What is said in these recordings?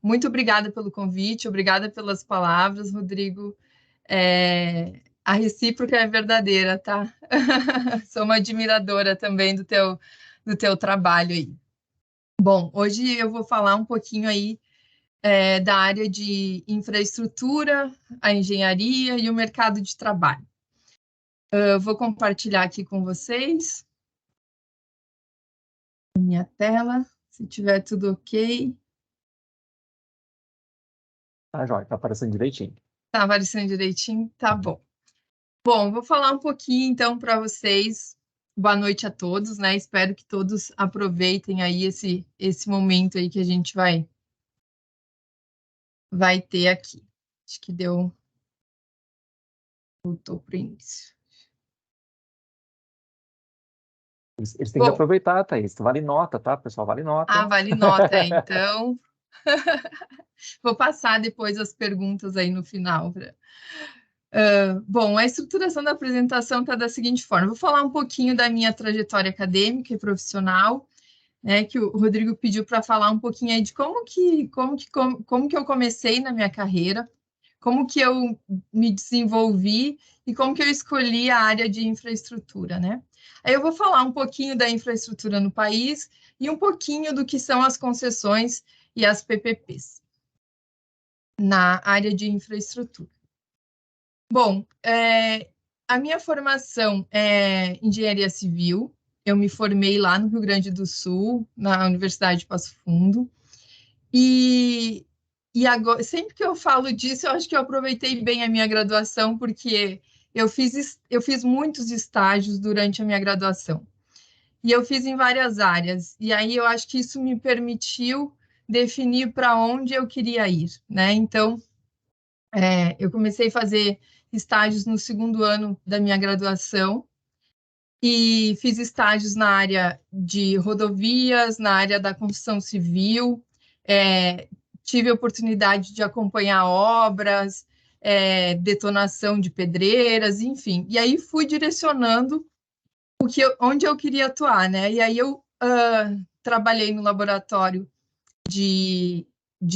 Muito obrigada pelo convite, obrigada pelas palavras, Rodrigo. A recíproca é verdadeira, tá? Sou uma admiradora também do teu trabalho aí. Bom, hoje eu vou falar um pouquinho aí da área de infraestrutura, a engenharia e o mercado de trabalho. Eu vou compartilhar aqui com vocês minha tela, se tiver tudo ok. Tá, jóia, tá aparecendo direitinho. Tá aparecendo direitinho? Tá bom. Bom, vou falar um pouquinho então para vocês. Boa noite a todos, né? Espero que todos aproveitem aí esse momento aí que a gente vai ter aqui. Acho que voltou para o início. Eles têm que aproveitar, Thaís. Vale nota, tá, pessoal? Vale nota. Vale nota, então. Vou passar depois as perguntas aí no final. Bom, a estruturação da apresentação está da seguinte forma. Vou falar um pouquinho da minha trajetória acadêmica e profissional, né, que o Rodrigo pediu para falar um pouquinho aí de como que eu comecei na minha carreira, como que eu me desenvolvi e como que eu escolhi a área de infraestrutura, né? Aí eu vou falar um pouquinho da infraestrutura no país e um pouquinho do que são as concessões e as PPPs na área de infraestrutura. Bom, a minha formação é engenharia civil. Eu me formei lá no Rio Grande do Sul, na Universidade de Passo Fundo. E agora, sempre que eu falo disso, eu acho que eu aproveitei bem a minha graduação, porque eu fiz muitos estágios durante a minha graduação. E eu fiz em várias áreas. E aí eu acho que isso me permitiu definir para onde eu queria ir, né? Então, eu comecei a fazer estágios no segundo ano da minha graduação e fiz estágios na área de rodovias, na área da construção civil, tive a oportunidade de acompanhar obras, detonação de pedreiras, enfim. E aí fui direcionando onde eu queria atuar, né? E aí eu trabalhei no laboratório de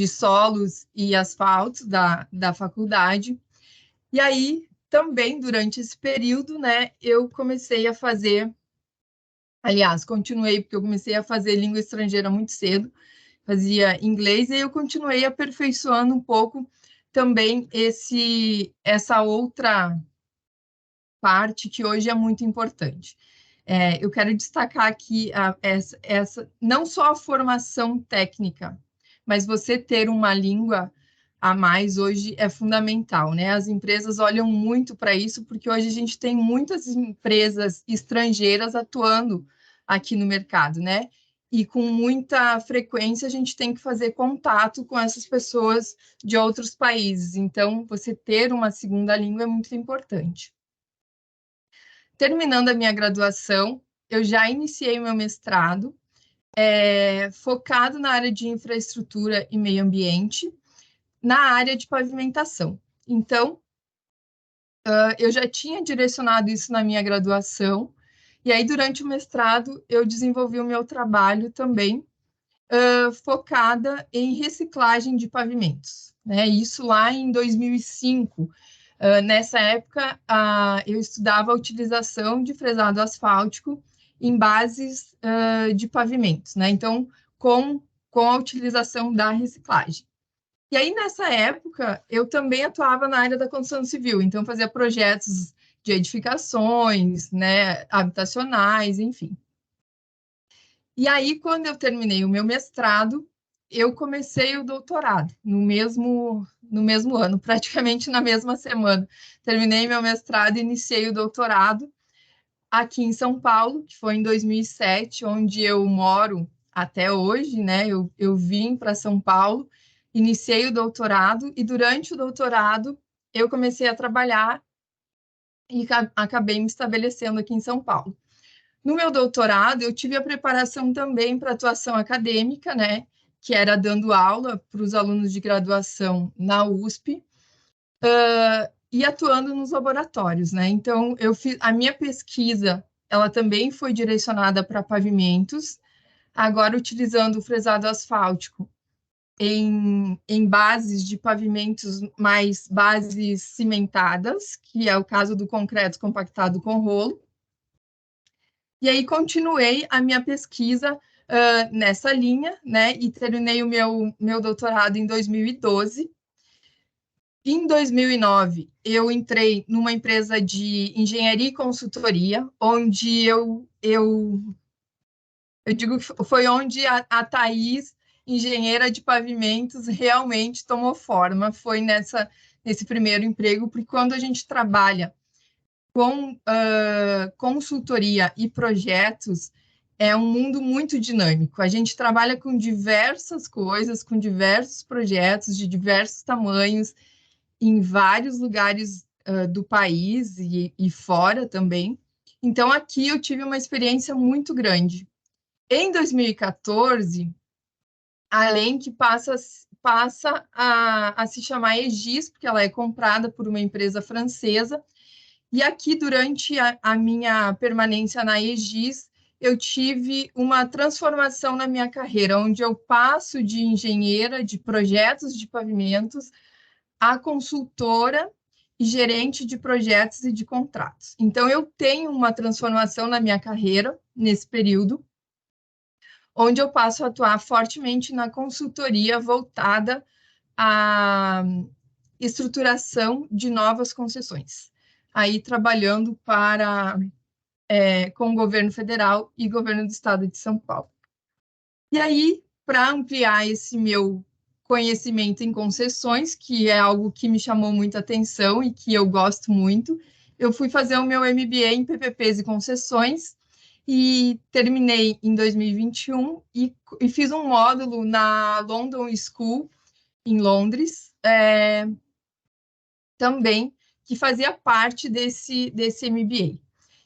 solos e asfaltos da faculdade. E aí, também, durante esse período, né, eu comecei a fazer, aliás, continuei, porque eu comecei a fazer língua estrangeira muito cedo, fazia inglês, e aí eu continuei aperfeiçoando um pouco também essa outra parte que hoje é muito importante. Eu quero destacar aqui não só a formação técnica, mas você ter uma língua a mais hoje é fundamental, né? As empresas olham muito para isso, porque hoje a gente tem muitas empresas estrangeiras atuando aqui no mercado, né? E com muita frequência a gente tem que fazer contato com essas pessoas de outros países. Então, você ter uma segunda língua é muito importante. Terminando a minha graduação, eu já iniciei meu mestrado, focado na área de infraestrutura e meio ambiente, na área de pavimentação. Então, eu já tinha direcionado isso na minha graduação, e aí, durante o mestrado, eu desenvolvi o meu trabalho também, focada em reciclagem de pavimentos, né? Isso lá em 2005. Nessa época, eu estudava a utilização de fresado asfáltico em bases de pavimentos, né? Então, com a utilização da reciclagem. E aí, nessa época, eu também atuava na área da construção civil, então fazia projetos de edificações, né, habitacionais, enfim. E aí, quando eu terminei o meu mestrado, eu comecei o doutorado no mesmo ano, praticamente na mesma semana. Terminei meu mestrado e iniciei o doutorado aqui em São Paulo, que foi em 2007, onde eu moro até hoje, né? Eu vim para São Paulo, iniciei o doutorado e durante o doutorado eu comecei a trabalhar e acabei me estabelecendo aqui em São Paulo. No meu doutorado, eu tive a preparação também para atuação acadêmica, né? Que era dando aula para os alunos de graduação na USP, e atuando nos laboratórios, né? Então, a minha pesquisa, ela também foi direcionada para pavimentos, agora utilizando o fresado asfáltico em bases de pavimentos mais bases cimentadas, que é o caso do concreto compactado com rolo. E aí continuei a minha pesquisa nessa linha, né? E terminei o meu doutorado em 2012. Em 2009, eu entrei numa empresa de engenharia e consultoria, onde eu digo que foi onde a Thaís, engenheira de pavimentos, realmente tomou forma. Foi nesse primeiro emprego, porque quando a gente trabalha com consultoria e projetos, é um mundo muito dinâmico. A gente trabalha com diversas coisas, com diversos projetos de diversos tamanhos, em vários lugares do país e fora também. Então, aqui eu tive uma experiência muito grande. Em 2014, além que passa a se chamar Egis, porque ela é comprada por uma empresa francesa, e aqui, durante a minha permanência na Egis, eu tive uma transformação na minha carreira, onde eu passo de engenheira de projetos de pavimentos a consultora e gerente de projetos e de contratos. Então, eu tenho uma transformação na minha carreira nesse período, onde eu passo a atuar fortemente na consultoria voltada à estruturação de novas concessões. Aí, trabalhando com o governo federal e governo do estado de São Paulo. E aí, para ampliar esse meu conhecimento em concessões, que é algo que me chamou muita atenção e que eu gosto muito, eu fui fazer o meu MBA em PPPs e concessões e terminei em 2021 e fiz um módulo na London School, em Londres, também, que fazia parte desse MBA.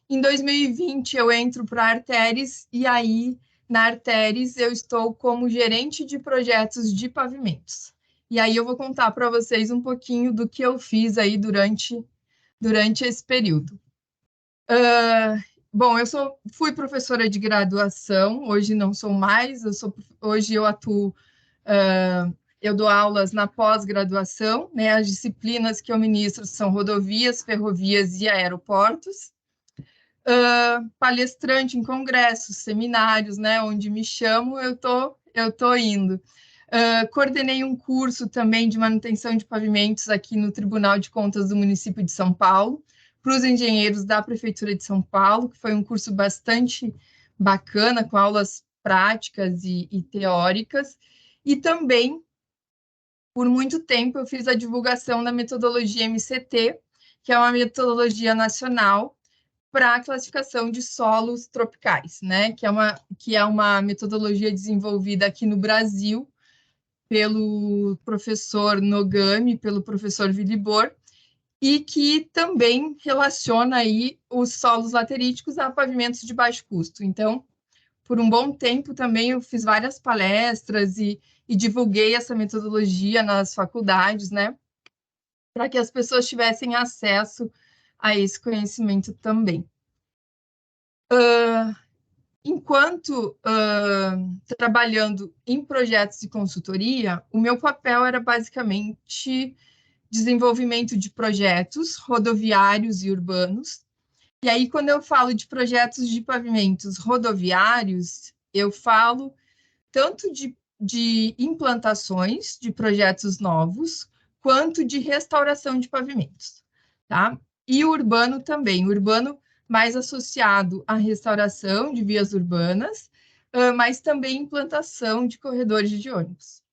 Em 2020, eu entro para a Arteris, e aí, na Arteris, eu estou como gerente de projetos de pavimentos. E aí eu vou contar para vocês um pouquinho do que eu fiz aí durante esse período. Bom, fui professora de graduação, hoje não sou mais, hoje eu atuo, eu dou aulas na pós-graduação, né? As disciplinas que eu ministro são rodovias, ferrovias e aeroportos. Palestrante em congressos, seminários, né? Onde me chamam, eu tô indo. Coordenei um curso também de manutenção de pavimentos aqui no Tribunal de Contas do município de São Paulo, para os engenheiros da Prefeitura de São Paulo, que foi um curso bastante bacana, com aulas práticas e teóricas. E também, por muito tempo, eu fiz a divulgação da metodologia MCT, que é uma metodologia nacional para a classificação de solos tropicais, né? Que é uma metodologia desenvolvida aqui no Brasil pelo professor Nogami, pelo professor Vilibor, e que também relaciona aí os solos lateríticos a pavimentos de baixo custo. Então, por um bom tempo também eu fiz várias palestras e divulguei essa metodologia nas faculdades, né? Para que as pessoas tivessem acesso a esse conhecimento também. Enquanto trabalhando em projetos de consultoria, o meu papel era basicamente desenvolvimento de projetos rodoviários e urbanos. E aí, quando eu falo de projetos de pavimentos rodoviários, eu falo tanto de implantações de projetos novos, quanto de restauração de pavimentos, tá? E o urbano também, o urbano mais associado à restauração de vias urbanas, mas também implantação de corredores de ônibus.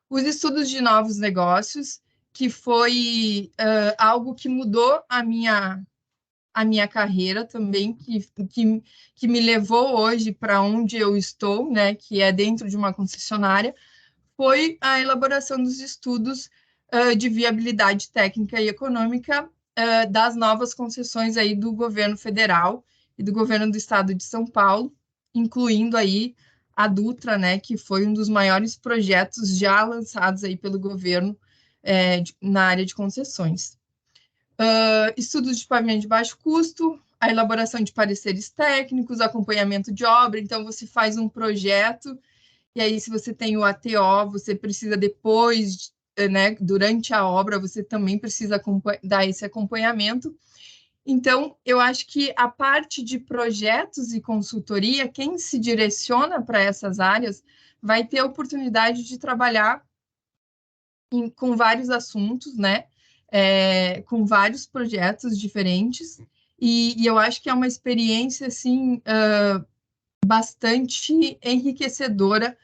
Os estudos de novos negócios, que foi algo que mudou a minha carreira também, que me levou hoje para onde eu estou, né, que é dentro de uma concessionária, foi a elaboração dos estudos de viabilidade técnica e econômica das novas concessões aí do governo federal e do governo do estado de São Paulo, incluindo aí a Dutra, né, que foi um dos maiores projetos já lançados aí pelo governo na área de concessões. Estudos de pavimento de baixo custo, a elaboração de pareceres técnicos, acompanhamento de obra. Então, você faz um projeto E aí, se você tem o ATO, você precisa depois, né, durante a obra, você também precisa dar esse acompanhamento. Então, eu acho que a parte de projetos e consultoria, quem se direciona para essas áreas, vai ter a oportunidade de trabalhar com vários assuntos, né? Com vários projetos diferentes. E eu acho que é uma experiência, assim, bastante enriquecedora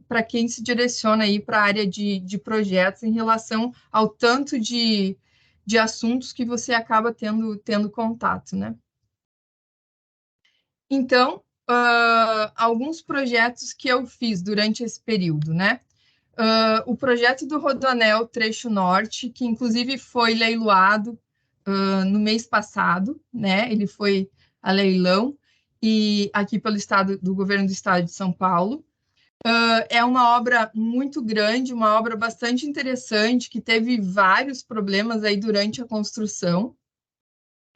para quem se direciona aí para a área de projetos em relação ao tanto de assuntos que você acaba tendo contato, né? Então, alguns projetos que eu fiz durante esse período, né? O projeto do Rodoanel Trecho Norte, que inclusive foi leiloado no mês passado, né? Ele foi a leilão e aqui pelo estado do governo do estado de São Paulo. É uma obra muito grande, uma obra bastante interessante, que teve vários problemas aí durante a construção,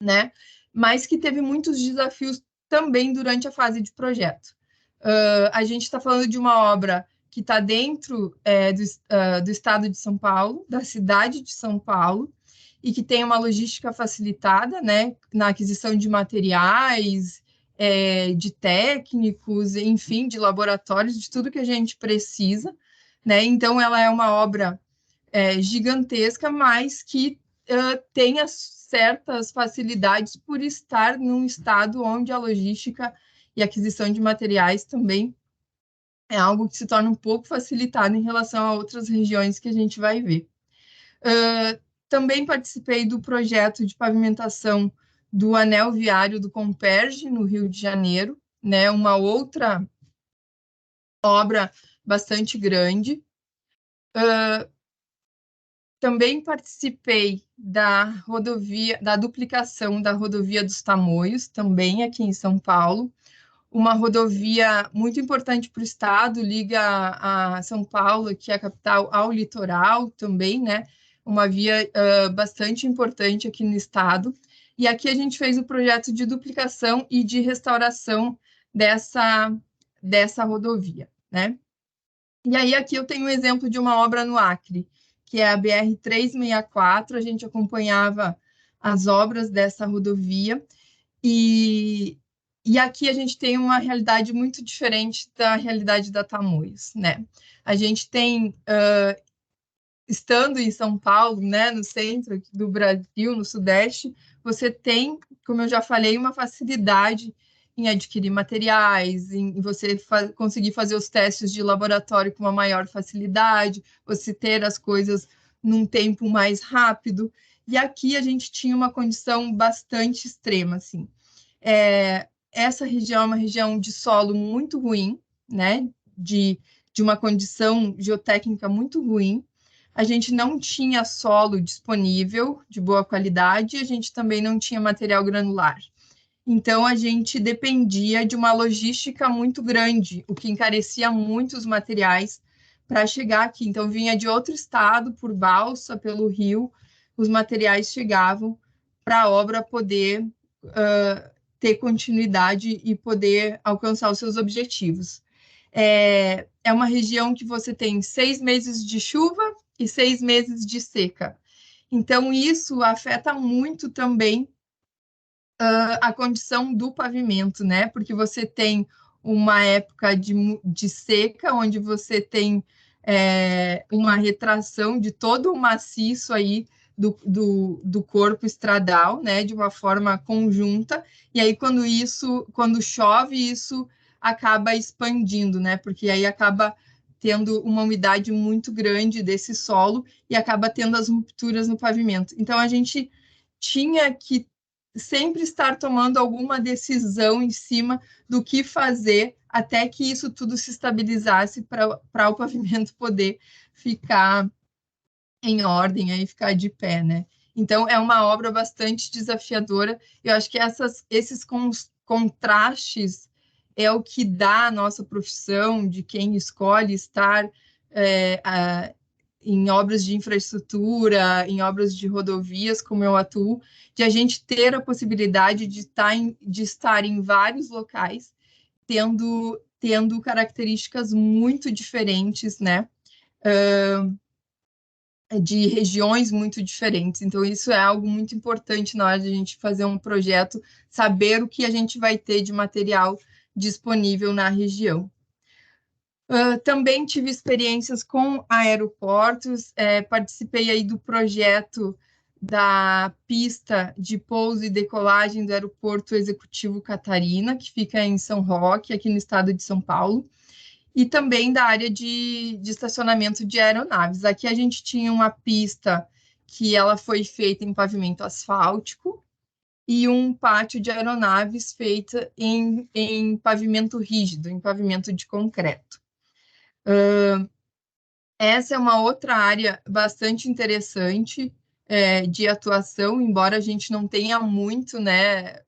né? Mas que teve muitos desafios também durante a fase de projeto. A gente está falando de uma obra que está dentro do estado de São Paulo, da cidade de São Paulo, e que tem uma logística facilitada, né, na aquisição de materiais, de técnicos, enfim, de laboratórios, de tudo que a gente precisa, né? Então, ela é uma obra gigantesca, mas que tenha certas facilidades por estar num estado onde a logística e aquisição de materiais também é algo que se torna um pouco facilitado em relação a outras regiões que a gente vai ver. Também participei do projeto de pavimentação do Anel Viário do Comperj, no Rio de Janeiro, né, uma outra obra bastante grande. Também participei da rodovia, da duplicação da rodovia dos Tamoios, também aqui em São Paulo, uma rodovia muito importante para o estado, liga a São Paulo, que é a capital, ao litoral também, né? Uma via bastante importante aqui no estado. E aqui a gente fez o projeto de duplicação e de restauração dessa rodovia, né? E aí aqui eu tenho um exemplo de uma obra no Acre, que é a BR-364, a gente acompanhava as obras dessa rodovia, e aqui a gente tem uma realidade muito diferente da realidade da Tamoios, né? A gente tem, estando em São Paulo, né, no centro do Brasil, no Sudeste, você tem, como eu já falei, uma facilidade em adquirir materiais, em você conseguir fazer os testes de laboratório com uma maior facilidade, você ter as coisas num tempo mais rápido. E aqui a gente tinha uma condição bastante extrema, assim. Essa região é uma região de solo muito ruim, né? De uma condição geotécnica muito ruim. A gente não tinha solo disponível de boa qualidade, a gente também não tinha material granular. Então, a gente dependia de uma logística muito grande, o que encarecia muito os materiais para chegar aqui. Então, vinha de outro estado, por balsa, pelo rio, os materiais chegavam para a obra poder ter continuidade e poder alcançar os seus objetivos. É uma região que você tem 6 meses de chuva e 6 meses de seca. Então, isso afeta muito também a condição do pavimento, né? Porque você tem uma época de seca, onde você tem uma retração de todo o maciço aí do corpo estradal, né? De uma forma conjunta, e aí quando chove, isso acaba expandindo, né? Porque aí acaba tendo uma umidade muito grande desse solo e acaba tendo as rupturas no pavimento. Então, a gente tinha que sempre estar tomando alguma decisão em cima do que fazer até que isso tudo se estabilizasse para o pavimento poder ficar em ordem, aí ficar de pé, né? Então, é uma obra bastante desafiadora. Eu acho que esses contrastes é o que dá a nossa profissão, de quem escolhe estar em obras de infraestrutura, em obras de rodovias, como eu atuo, de a gente ter a possibilidade de estar em vários locais, tendo tendo características muito diferentes, né? De regiões muito diferentes. Então, isso é algo muito importante na hora de a gente fazer um projeto, saber o que a gente vai ter de material disponível na região. Também tive experiências com aeroportos, participei aí do projeto da pista de pouso e decolagem do Aeroporto Executivo Catarina, que fica em São Roque, aqui no estado de São Paulo, e também da área de estacionamento de aeronaves. Aqui a gente tinha uma pista que ela foi feita em pavimento asfáltico e um pátio de aeronaves feita em pavimento rígido, em pavimento de concreto. Essa é uma outra área bastante interessante de atuação, embora a gente não tenha muito, né,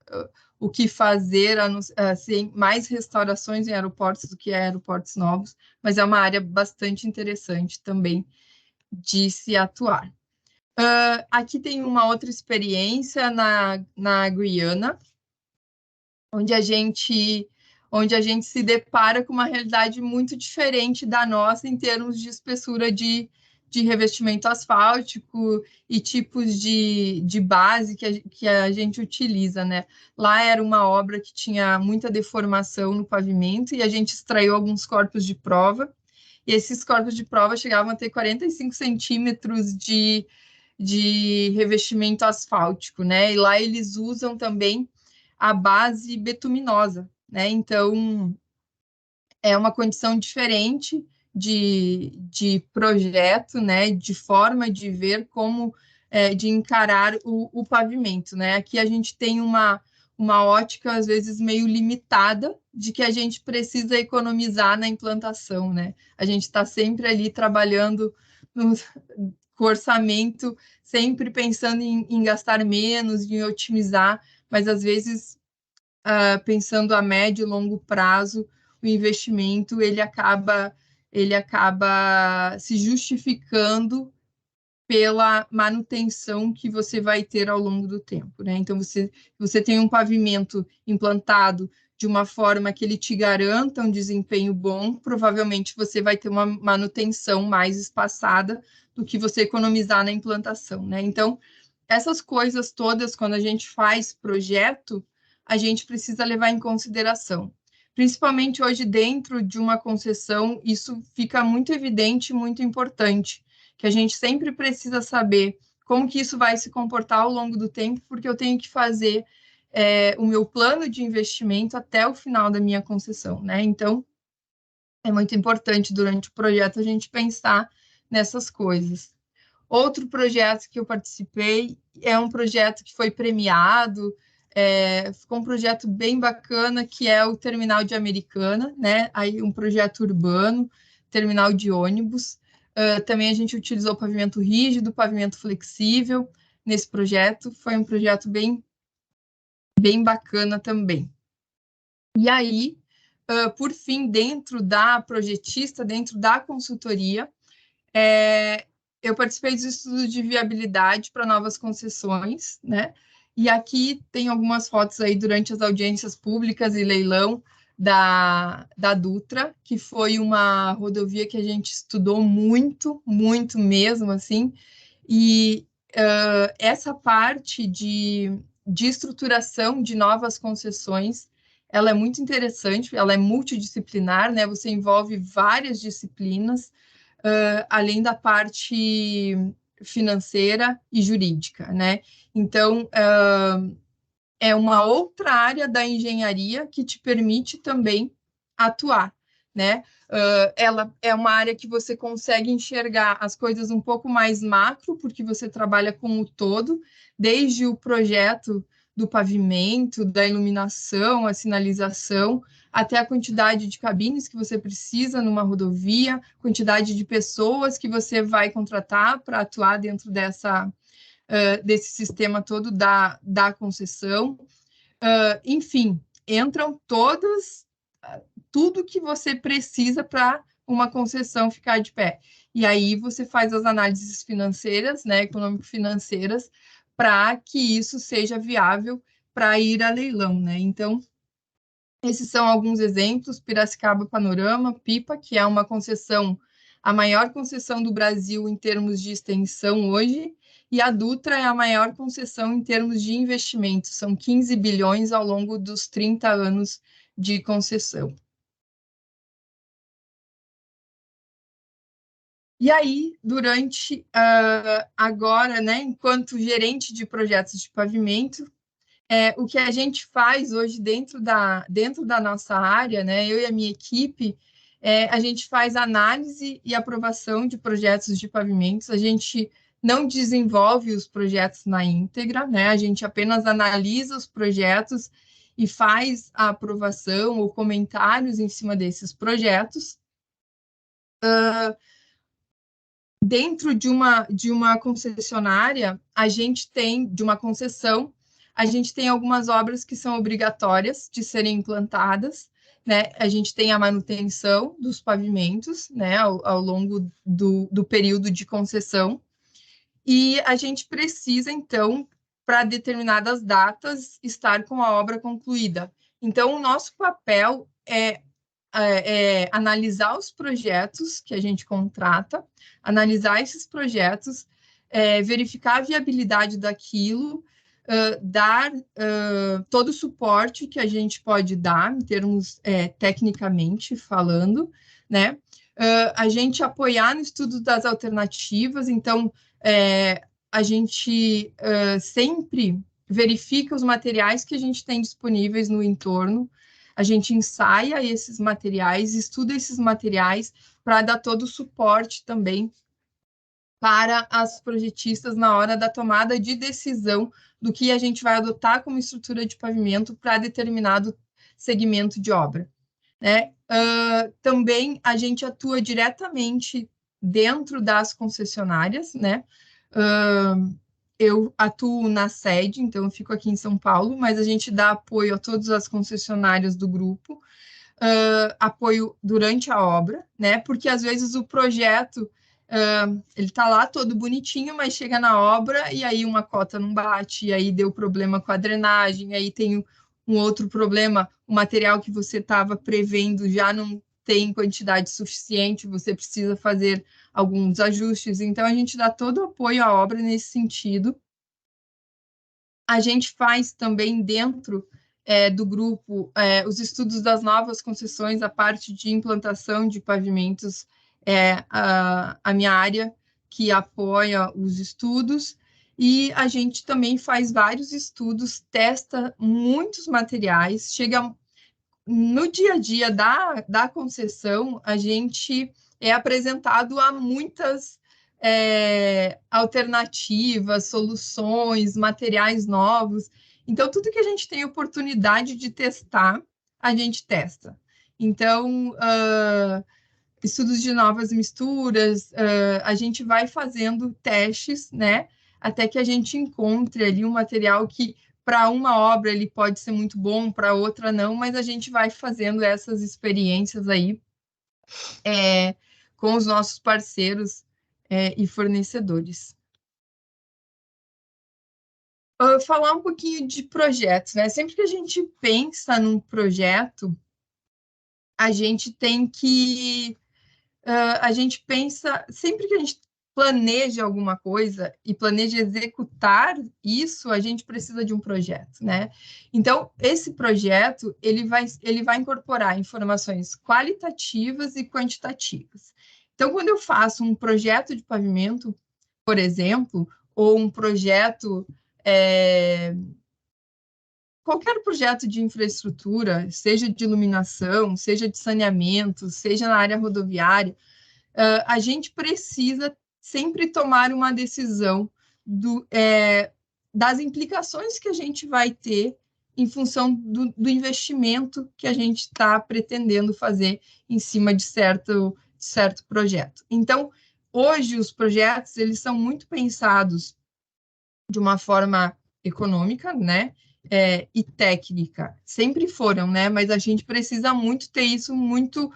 o que fazer, assim, mais restaurações em aeroportos do que aeroportos novos, mas é uma área bastante interessante também de se atuar. Aqui tem uma outra experiência na Guiana, onde a gente se depara com uma realidade muito diferente da nossa em termos de espessura de revestimento asfáltico e tipos de base que a gente utiliza, né? Lá era uma obra que tinha muita deformação no pavimento e a gente extraiu alguns corpos de prova, e esses corpos de prova chegavam a ter 45 centímetros de revestimento asfáltico, né? E lá eles usam também a base betuminosa, né? Então, é uma condição diferente de projeto, né? De forma de ver como, de encarar o pavimento, né? Aqui a gente tem uma ótica, às vezes, meio limitada de que a gente precisa economizar na implantação, né? A gente está sempre ali trabalhando com orçamento, sempre pensando em gastar menos, em otimizar, mas às vezes, pensando a médio e longo prazo, o investimento ele acaba se justificando pela manutenção que você vai ter ao longo do tempo, né? Então, você tem um pavimento implantado de uma forma que ele te garanta um desempenho bom, provavelmente você vai ter uma manutenção mais espaçada do que você economizar na implantação, né? Então, essas coisas todas, quando a gente faz projeto, a gente precisa levar em consideração. Principalmente hoje, dentro de uma concessão, isso fica muito evidente, muito importante, que a gente sempre precisa saber como que isso vai se comportar ao longo do tempo, porque eu tenho que fazer o meu plano de investimento até o final da minha concessão, né? Então, é muito importante durante o projeto a gente pensar nessas coisas. Outro projeto que eu participei é um projeto que foi premiado, ficou um projeto bem bacana, que é o Terminal de Americana, né? Aí um projeto urbano, terminal de ônibus. Também a gente utilizou pavimento rígido, pavimento flexível nesse projeto. Foi um projeto bem bacana também. E aí, por fim, dentro da projetista, dentro da consultoria, eu participei dos estudos de viabilidade para novas concessões, né? E aqui tem algumas fotos aí durante as audiências públicas e leilão da Dutra, que foi uma rodovia que a gente estudou muito, muito mesmo, assim, e essa parte de estruturação de novas concessões, ela é muito interessante, ela é multidisciplinar, né? Você envolve várias disciplinas, além da parte financeira e jurídica, né? Então, é uma outra área da engenharia que te permite também atuar, né? Ela é uma área que você consegue enxergar as coisas um pouco mais macro, porque você trabalha com o todo, desde o projeto do pavimento, da iluminação, a sinalização, até a quantidade de cabines que você precisa numa rodovia, quantidade de pessoas que você vai contratar para atuar dentro desse sistema todo da concessão. Enfim, entram tudo que você precisa para uma concessão ficar de pé. E aí você faz as análises financeiras, né, econômico-financeiras, para que isso seja viável para ir a leilão, né? Então, Esses são alguns exemplos: Piracicaba Panorama, Pipa, que é uma concessão, a maior concessão do Brasil em termos de extensão hoje, e a Dutra é a maior concessão em termos de investimento, são 15 bilhões ao longo dos 30 anos de concessão. E aí, durante agora, né, enquanto gerente de projetos de pavimento, o que a gente faz hoje dentro da nossa área, né, eu e a minha equipe, a gente faz análise e aprovação de projetos de pavimentos. A gente não desenvolve os projetos na íntegra, né, a gente apenas analisa os projetos e faz a aprovação ou comentários em cima desses projetos. Dentro de uma concessionária, a gente tem, de uma concessão, a gente tem algumas obras que são obrigatórias de serem implantadas, né? A gente tem a manutenção dos pavimentos, né, ao longo do período de concessão, e a gente precisa, então, para determinadas datas, estar com a obra concluída. Então, o nosso papel é analisar os projetos que a gente contrata, analisar esses projetos, verificar a viabilidade daquilo, dar todo o suporte que a gente pode dar, em termos tecnicamente falando, né? A gente apoiar no estudo das alternativas, então, a gente sempre verifica os materiais que a gente tem disponíveis no entorno, a gente ensaia esses materiais, estuda esses materiais para dar todo o suporte também para as projetistas na hora da tomada de decisão do que a gente vai adotar como estrutura de pavimento para determinado segmento de obra, né? Também a gente atua diretamente dentro das concessionárias, né? Eu atuo na sede, então eu fico aqui em São Paulo, mas a gente dá apoio a todas as concessionárias do grupo, apoio durante a obra, né? Porque às vezes o projeto ele tá lá todo bonitinho, mas chega na obra e aí uma cota não bate, e aí deu problema com a drenagem, aí tem um outro problema, o material que você estava prevendo já não tem quantidade suficiente, você precisa fazer alguns ajustes. Então, a gente dá todo o apoio à obra nesse sentido. A gente faz também dentro do grupo os estudos das novas concessões, a parte de implantação de pavimentos, a minha área que apoia os estudos, e a gente também faz vários estudos, testa muitos materiais, chega no dia a dia da concessão, a gente é apresentado a muitas alternativas, soluções, materiais novos. Então, tudo que a gente tem oportunidade de testar, a gente testa. Então, estudos de novas misturas, a gente vai fazendo testes, né? Até que a gente encontre ali um material que, para uma obra, ele pode ser muito bom, para outra não, mas a gente vai fazendo essas experiências aí com os nossos parceiros e fornecedores. Falar um pouquinho de projetos, né? Sempre que a gente pensa num projeto, a gente tem que a gente pensa, sempre que a gente planeja alguma coisa e planeja executar isso, a gente precisa de um projeto, né? Então, esse projeto, ele vai incorporar informações qualitativas e quantitativas. Então, quando eu faço um projeto de pavimento, por exemplo, ou um projeto qualquer projeto de infraestrutura, seja de iluminação, seja de saneamento, seja na área rodoviária, a gente precisa sempre tomar uma decisão das implicações que a gente vai ter em função do investimento que a gente está pretendendo fazer em cima de certo projeto. Então, hoje, os projetos eles são muito pensados de uma forma econômica, né? E técnica. Sempre foram, né? Mas a gente precisa muito ter isso muito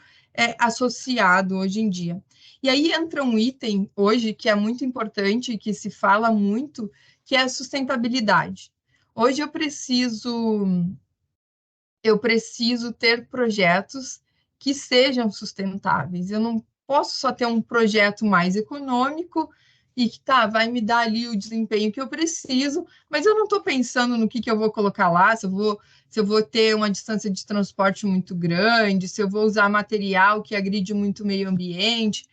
associado hoje em dia. E aí entra um item hoje que é muito importante, que se fala muito, que é a sustentabilidade. Hoje eu preciso eu preciso ter projetos que sejam sustentáveis. Eu não posso só ter um projeto mais econômico e que vai me dar ali o desempenho que eu preciso, mas eu não estou pensando no que eu vou colocar lá, se eu vou ter uma distância de transporte muito grande, se eu vou usar material que agride muito o meio ambiente.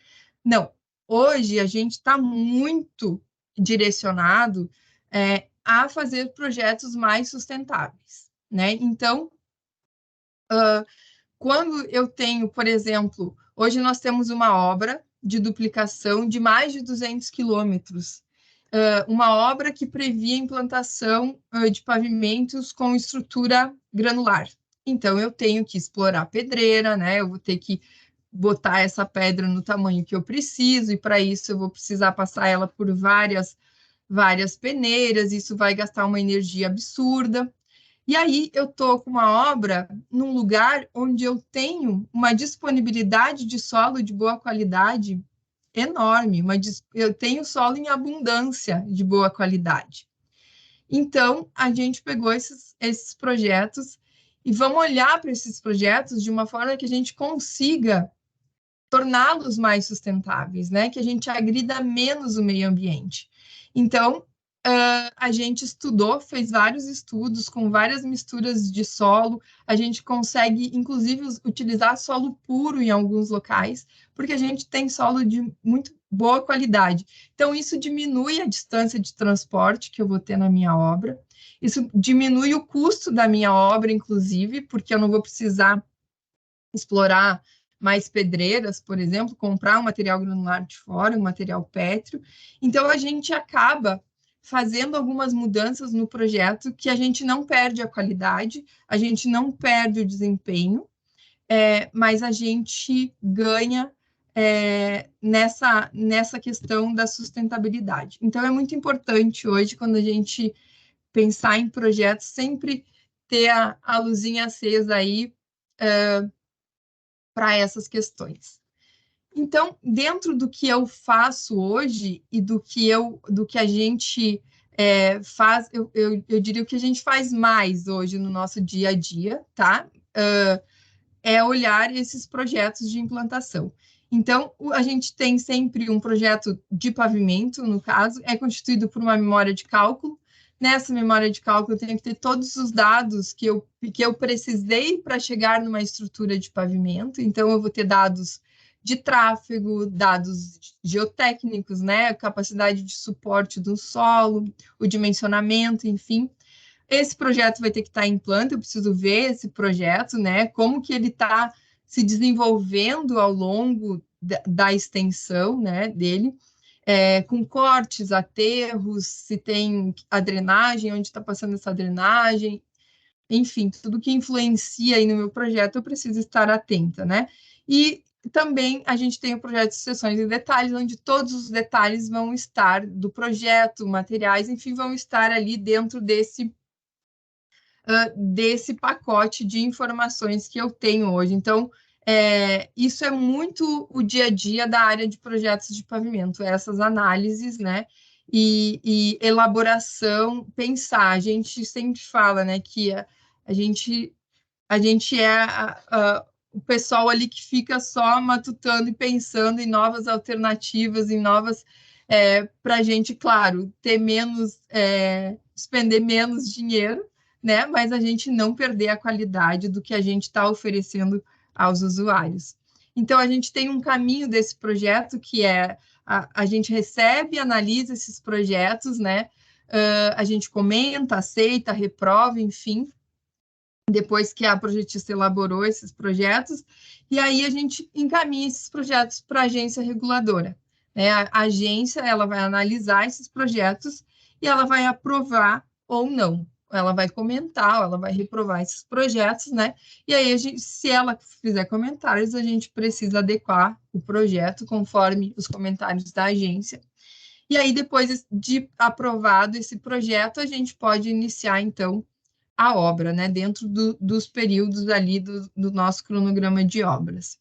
Não. Hoje a gente está muito direcionado a fazer projetos mais sustentáveis, né? Então, quando eu tenho, por exemplo, hoje nós temos uma obra de duplicação de mais de 200 quilômetros, uma obra que previa a implantação de pavimentos com estrutura granular. Então, eu tenho que explorar pedreira, né? Eu vou ter que botar essa pedra no tamanho que eu preciso, e para isso eu vou precisar passar ela por várias peneiras, isso vai gastar uma energia absurda. E aí eu estou com uma obra num lugar onde eu tenho uma disponibilidade de solo de boa qualidade enorme, eu tenho solo em abundância de boa qualidade. Então, a gente pegou esses projetos e vamos olhar para esses projetos de uma forma que a gente consiga torná-los mais sustentáveis, né? Que a gente agrida menos o meio ambiente. Então, a gente estudou, fez vários estudos com várias misturas de solo. A gente consegue, inclusive, utilizar solo puro em alguns locais, porque a gente tem solo de muito boa qualidade. Então, isso diminui a distância de transporte que eu vou ter na minha obra. Isso diminui o custo da minha obra, inclusive, porque eu não vou precisar explorar mais pedreiras, por exemplo, comprar um material granular de fora, um material pétreo. Então, a gente acaba fazendo algumas mudanças no projeto que a gente não perde a qualidade, a gente não perde o desempenho, mas a gente ganha nessa questão da sustentabilidade. Então, é muito importante hoje, quando a gente pensar em projetos, sempre ter a luzinha acesa aí para essas questões. Então, dentro do que eu faço hoje e do que a gente faz, eu diria o que a gente faz mais hoje no nosso dia a dia, tá? É olhar esses projetos de implantação. Então, a gente tem sempre um projeto de pavimento, no caso, é constituído por uma memória de cálculo. Nessa memória de cálculo, eu tenho que ter todos os dados que eu precisei para chegar numa estrutura de pavimento. Então, eu vou ter dados de tráfego, dados geotécnicos, né? Capacidade de suporte do solo, o dimensionamento, enfim. Esse projeto vai ter que estar em planta, eu preciso ver esse projeto, né? Como que ele está se desenvolvendo ao longo da extensão, né, dele, com cortes, aterros, se tem a drenagem, onde está passando essa drenagem, enfim, tudo que influencia aí no meu projeto, eu preciso estar atenta, né? E também a gente tem o projeto de seções e detalhes, onde todos os detalhes vão estar do projeto, materiais, enfim, vão estar ali dentro desse pacote de informações que eu tenho hoje. Então, isso é muito o dia a dia da área de projetos de pavimento, essas análises, né? E elaboração, pensar. A gente sempre fala, né, que a gente é o pessoal ali que fica só matutando e pensando em novas alternativas, em novas, para a gente, claro, ter menos, despender menos dinheiro, né? Mas a gente não perder a qualidade do que a gente está oferecendo aos usuários. Então, a gente tem um caminho desse projeto que a gente recebe, analisa esses projetos, né? A gente comenta, aceita, reprova, enfim, depois que a projetista elaborou esses projetos, e aí a gente encaminha esses projetos para a agência reguladora, né? A agência, ela vai analisar esses projetos e ela vai aprovar ou não. Ela vai comentar, ela vai reprovar esses projetos, né? E aí, se ela fizer comentários, a gente precisa adequar o projeto conforme os comentários da agência. E aí, depois de aprovado esse projeto, a gente pode iniciar, então, a obra, né, dentro dos períodos ali do nosso cronograma de obras.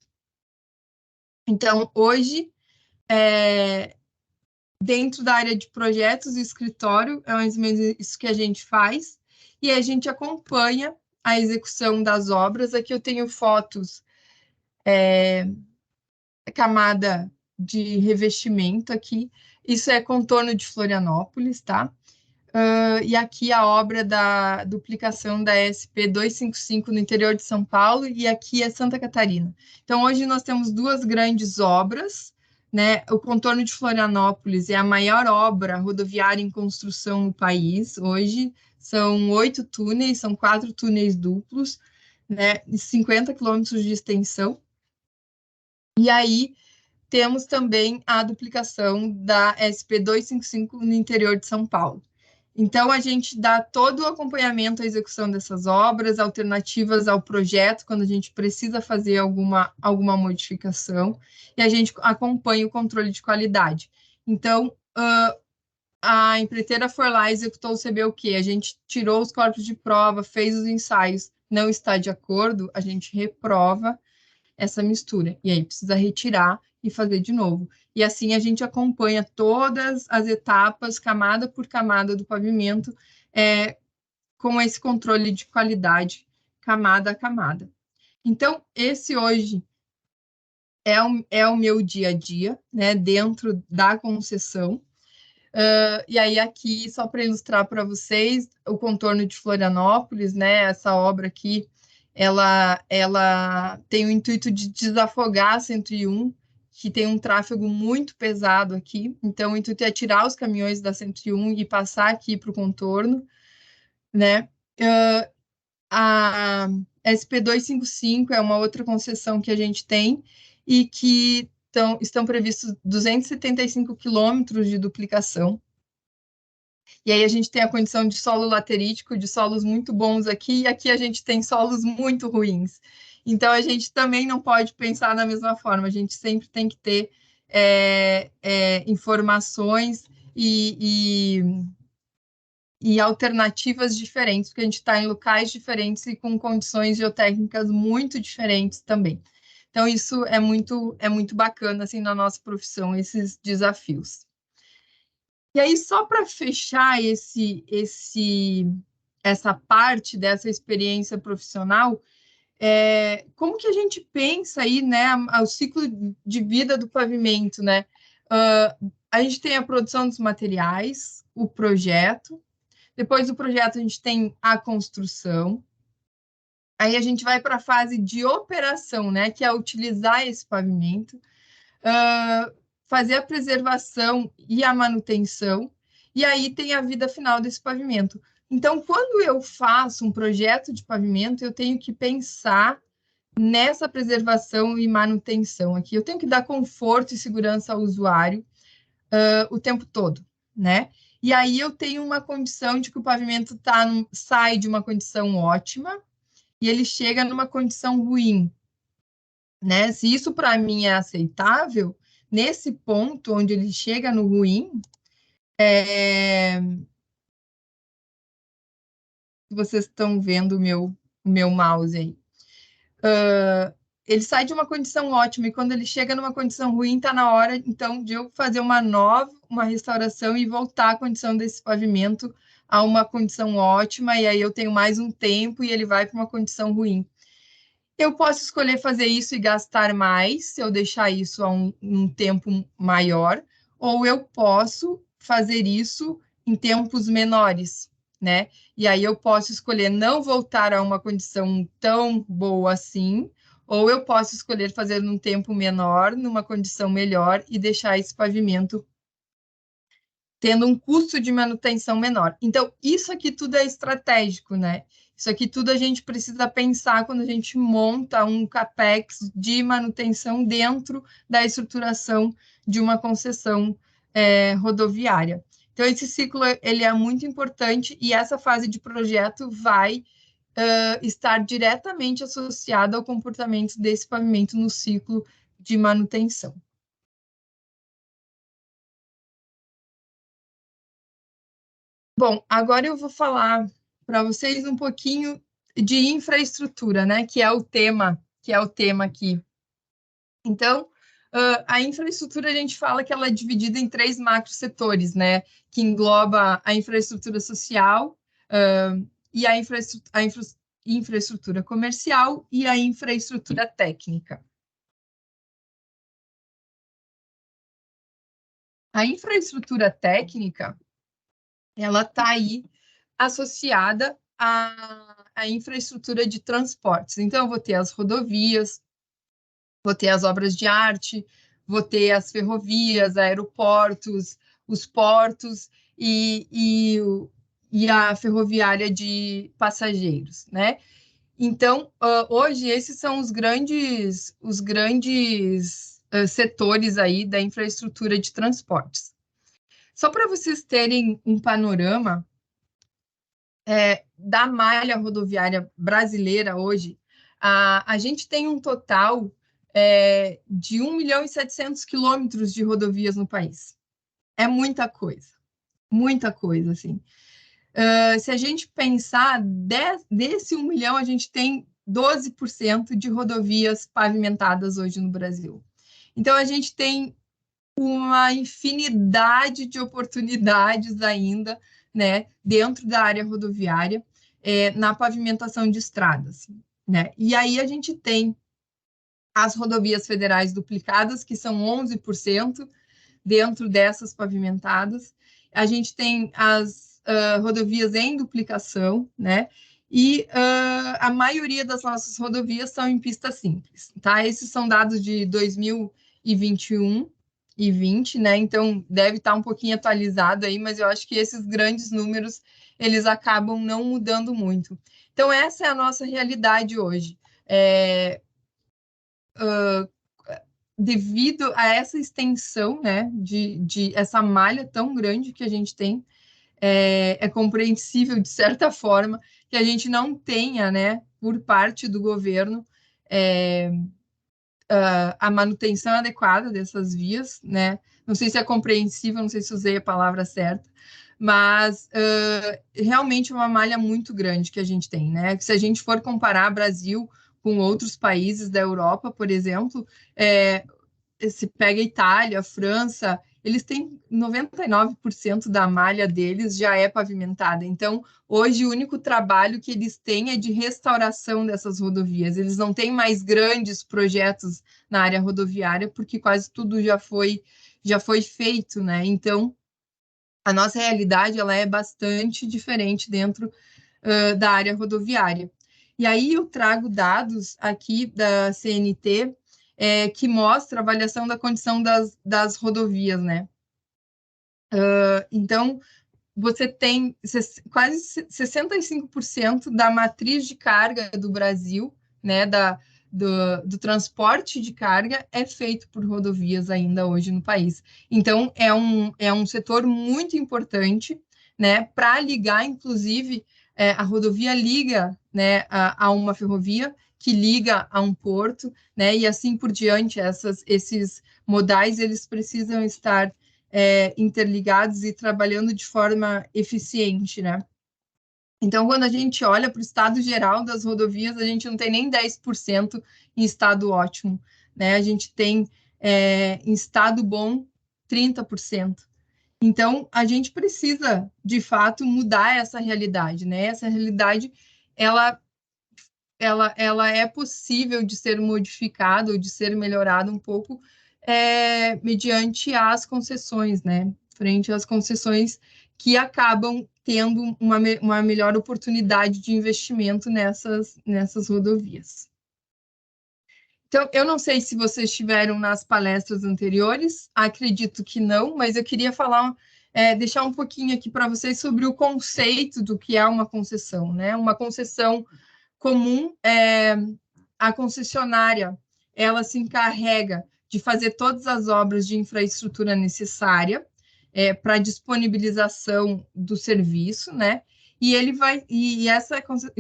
Então, hoje, dentro da área de projetos e escritório, é mais ou menos isso que a gente faz, e a gente acompanha a execução das obras. Aqui eu tenho fotos, camada de revestimento aqui. Isso é contorno de Florianópolis, tá? E aqui a obra da duplicação da SP 255 no interior de São Paulo, e aqui é Santa Catarina. Então, hoje nós temos duas grandes obras, né? O contorno de Florianópolis é a maior obra rodoviária em construção no país. Hoje são 8 túneis, são 4 túneis duplos, né? E 50 quilômetros de extensão. E aí temos também a duplicação da SP 255 no interior de São Paulo. Então, a gente dá todo o acompanhamento à execução dessas obras, alternativas ao projeto, quando a gente precisa fazer alguma modificação, e a gente acompanha o controle de qualidade. Então, a empreiteira foi lá e executou o CBUQ, a gente tirou os corpos de prova, fez os ensaios, não está de acordo, a gente reprova essa mistura, e aí precisa retirar e fazer de novo. E assim a gente acompanha todas as etapas, camada por camada do pavimento, com esse controle de qualidade, camada a camada. Então, esse hoje é o meu dia a dia, né, dentro da concessão. E aí aqui, só para ilustrar para vocês, o contorno de Florianópolis, né, essa obra aqui, ela tem o intuito de desafogar a 101, que tem um tráfego muito pesado aqui. Então, o intuito é tirar os caminhões da 101 e passar aqui para o contorno, né? A SP255 é uma outra concessão que a gente tem e que estão previstos 275 quilômetros de duplicação. E aí a gente tem a condição de solo laterítico, de solos muito bons aqui, e aqui a gente tem solos muito ruins. Então, a gente também não pode pensar da mesma forma, a gente sempre tem que ter informações e alternativas diferentes, porque a gente está em locais diferentes e com condições geotécnicas muito diferentes também. Então, isso é muito bacana, assim, na nossa profissão, esses desafios. E aí, só para fechar essa parte dessa experiência profissional, como que a gente pensa aí, né, o ciclo de vida do pavimento, né? A gente tem a produção dos materiais, o projeto, depois do projeto a gente tem a construção, aí a gente vai para a fase de operação, né, que é utilizar esse pavimento, fazer a preservação e a manutenção, e aí tem a vida final desse pavimento. Então, quando eu faço um projeto de pavimento, eu tenho que pensar nessa preservação e manutenção aqui. Eu tenho que dar conforto e segurança ao usuário o tempo todo, né? E aí eu tenho uma condição de que o pavimento sai de uma condição ótima e ele chega numa condição ruim, né? Se isso para mim é aceitável, nesse ponto onde ele chega no ruim, vocês estão vendo o meu mouse aí. Ele sai de uma condição ótima e quando ele chega numa condição ruim, está na hora, então, de eu fazer uma restauração e voltar a condição desse pavimento a uma condição ótima, e aí eu tenho mais um tempo e ele vai para uma condição ruim. Eu posso escolher fazer isso e gastar mais, se eu deixar isso a um tempo maior, ou eu posso fazer isso em tempos menores, né? E aí eu posso escolher não voltar a uma condição tão boa assim, ou eu posso escolher fazer num tempo menor, numa condição melhor e deixar esse pavimento tendo um custo de manutenção menor. Então, isso aqui tudo é estratégico, né? Isso aqui tudo a gente precisa pensar quando a gente monta um CAPEX de manutenção dentro da estruturação de uma concessão rodoviária. Então, esse ciclo ele é muito importante e essa fase de projeto vai estar diretamente associada ao comportamento desse pavimento no ciclo de manutenção. Bom, agora eu vou falar para vocês um pouquinho de infraestrutura, né? Que é o tema aqui. Então, a infraestrutura a gente fala que ela é dividida em 3 macrosetores, né? Que engloba a infraestrutura social e a infraestrutura comercial e a infraestrutura técnica. A infraestrutura técnica, ela está aí associada à infraestrutura de transportes. Então, eu vou ter as rodovias, vou ter as obras de arte, vou ter as ferrovias, aeroportos, os portos e a ferroviária de passageiros, né? Então, hoje, esses são os grandes setores aí da infraestrutura de transportes. Só para vocês terem um panorama da malha rodoviária brasileira hoje, a gente tem um total de 1.700.000 quilômetros de rodovias no país. É muita coisa, assim. Se a gente pensar, desse 1 milhão, a gente tem 12% de rodovias pavimentadas hoje no Brasil. Então, a gente tem uma infinidade de oportunidades ainda, né, dentro da área rodoviária, na pavimentação de estradas, né? E aí a gente tem as rodovias federais duplicadas, que são 11% dentro dessas pavimentadas. A gente tem as rodovias em duplicação, né? E a maioria das nossas rodovias são em pista simples, tá? Esses são dados de 2021 e 20, né? Então deve estar um pouquinho atualizado aí, mas eu acho que esses grandes números eles acabam não mudando muito. Então essa é a nossa realidade hoje. Devido a essa extensão, né, de essa malha tão grande que a gente tem, é compreensível, de certa forma, que a gente não tenha, né, por parte do governo, a manutenção adequada dessas vias, né? Não sei se é compreensível, não sei se usei a palavra certa, mas realmente é uma malha muito grande que a gente tem, né? Se a gente for comparar Brasil com outros países da Europa, por exemplo, se pega Itália, França, eles têm 99% da malha deles já é pavimentada. Então, hoje, o único trabalho que eles têm é de restauração dessas rodovias. Eles não têm mais grandes projetos na área rodoviária, porque quase tudo já foi feito, né? Então, a nossa realidade ela é bastante diferente dentro da área rodoviária. E aí eu trago dados aqui da CNT que mostra a avaliação da condição das rodovias, né? Então, você tem quase 65% da matriz de carga do Brasil, né, do transporte de carga, é feito por rodovias ainda hoje no país. Então, é um setor muito importante, né, para ligar, inclusive, a rodovia liga, né, a uma ferrovia, que liga a um porto, né, e assim por diante, esses modais, eles precisam estar interligados e trabalhando de forma eficiente, né? Então, quando a gente olha para o estado geral das rodovias, a gente não tem nem 10% em estado ótimo, né? A gente tem em estado bom 30%. Então, a gente precisa, de fato, mudar essa realidade, né? Essa realidade, ela é possível de ser modificada ou de ser melhorada um pouco mediante as concessões, né? Frente às concessões que acabam tendo uma melhor oportunidade de investimento nessas rodovias. Então, eu não sei se vocês estiveram nas palestras anteriores, acredito que não, mas eu queria falar, deixar um pouquinho aqui para vocês sobre o conceito do que é uma concessão, né? Uma concessão comum, a concessionária, ela se encarrega de fazer todas as obras de infraestrutura necessária para disponibilização do serviço, né? E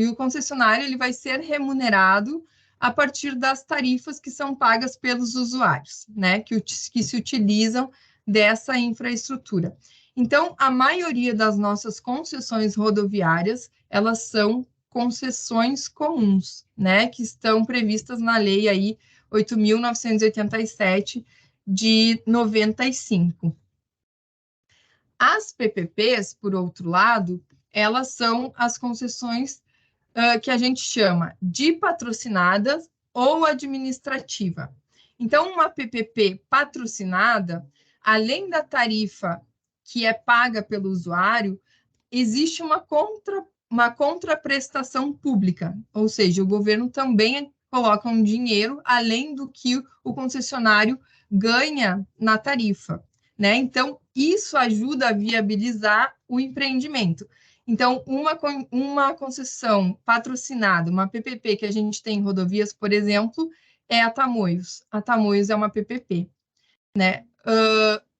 o concessionário ele vai ser remunerado a partir das tarifas que são pagas pelos usuários, né? Que se utilizam dessa infraestrutura. Então, a maioria das nossas concessões rodoviárias, elas são concessões comuns, né, que estão previstas na lei aí 8.987 de 95. As PPPs, por outro lado, elas são as concessões que a gente chama de patrocinada ou administrativa. Então, uma PPP patrocinada, além da tarifa que é paga pelo usuário, existe uma contraprestação pública, ou seja, o governo também coloca um dinheiro além do que o concessionário ganha na tarifa, né? Então, isso ajuda a viabilizar o empreendimento. Então, uma concessão patrocinada, uma PPP que a gente tem em rodovias, por exemplo, é a Tamoios. A Tamoios é uma PPP, né?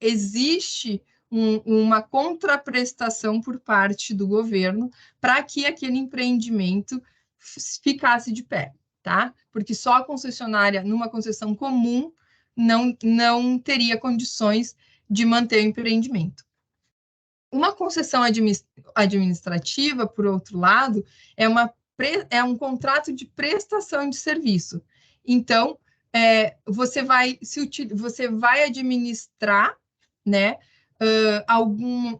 Existe uma contraprestação por parte do governo para que aquele empreendimento ficasse de pé, tá? Porque só a concessionária, numa concessão comum, não teria condições de manter o empreendimento. Uma concessão administrativa, por outro lado, é um contrato de prestação de serviço. Então, você vai administrar, né, algum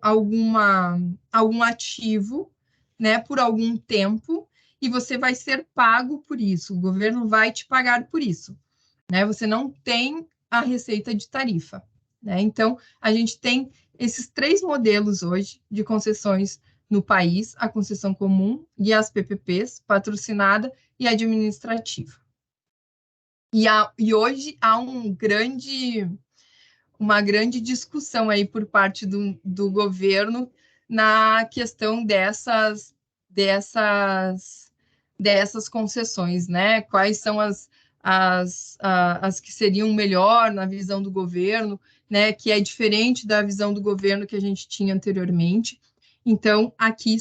ativo, né, por algum tempo, e você vai ser pago por isso. O governo vai te pagar por isso, né? Você não tem a receita de tarifa, né? Então, a gente tem esses 3 modelos hoje de concessões no país: a concessão comum e as PPPs, patrocinada e administrativa. E hoje há uma grande discussão aí por parte do governo na questão dessas concessões, né? Quais são as que seriam melhor na visão do governo, né? Que é diferente da visão do governo que a gente tinha anteriormente. Então, aqui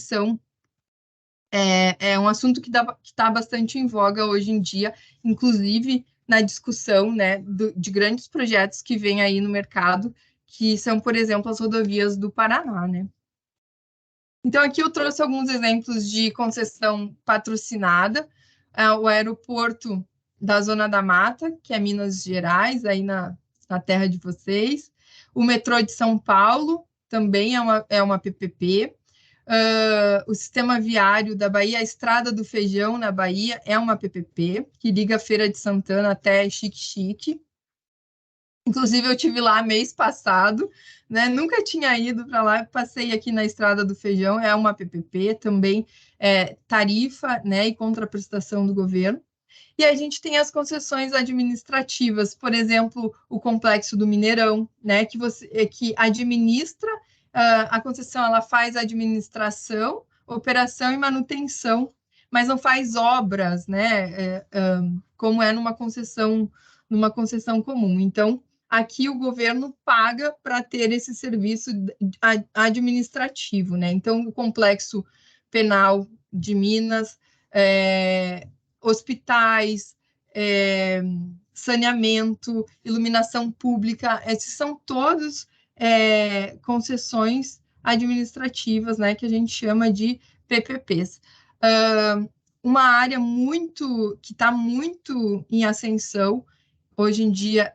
é um assunto que está bastante em voga hoje em dia, inclusive na discussão, né, de grandes projetos que vêm aí no mercado, que são, por exemplo, as rodovias do Paraná, né? Então, aqui eu trouxe alguns exemplos de concessão patrocinada. O aeroporto da Zona da Mata, que é Minas Gerais, aí na terra de vocês. O metrô de São Paulo também é uma PPP. O sistema viário da Bahia, a Estrada do Feijão na Bahia é uma PPP, que liga a Feira de Santana até Xique-Xique. Inclusive, eu tive lá mês passado, né? Nunca tinha ido para lá, passei aqui na Estrada do Feijão, é uma PPP, também tarifa, né, e contraprestação do governo. E a gente tem as concessões administrativas, por exemplo, o Complexo do Mineirão, né, que administra, a concessão, ela faz administração, operação e manutenção, mas não faz obras, né, como é numa concessão comum. Então, aqui o governo paga para ter esse serviço administrativo, né? Então, o Complexo Penal de Minas, hospitais, saneamento, iluminação pública, esses são todos concessões administrativas, né, que a gente chama de PPPs. Uma área que está muito em ascensão hoje em dia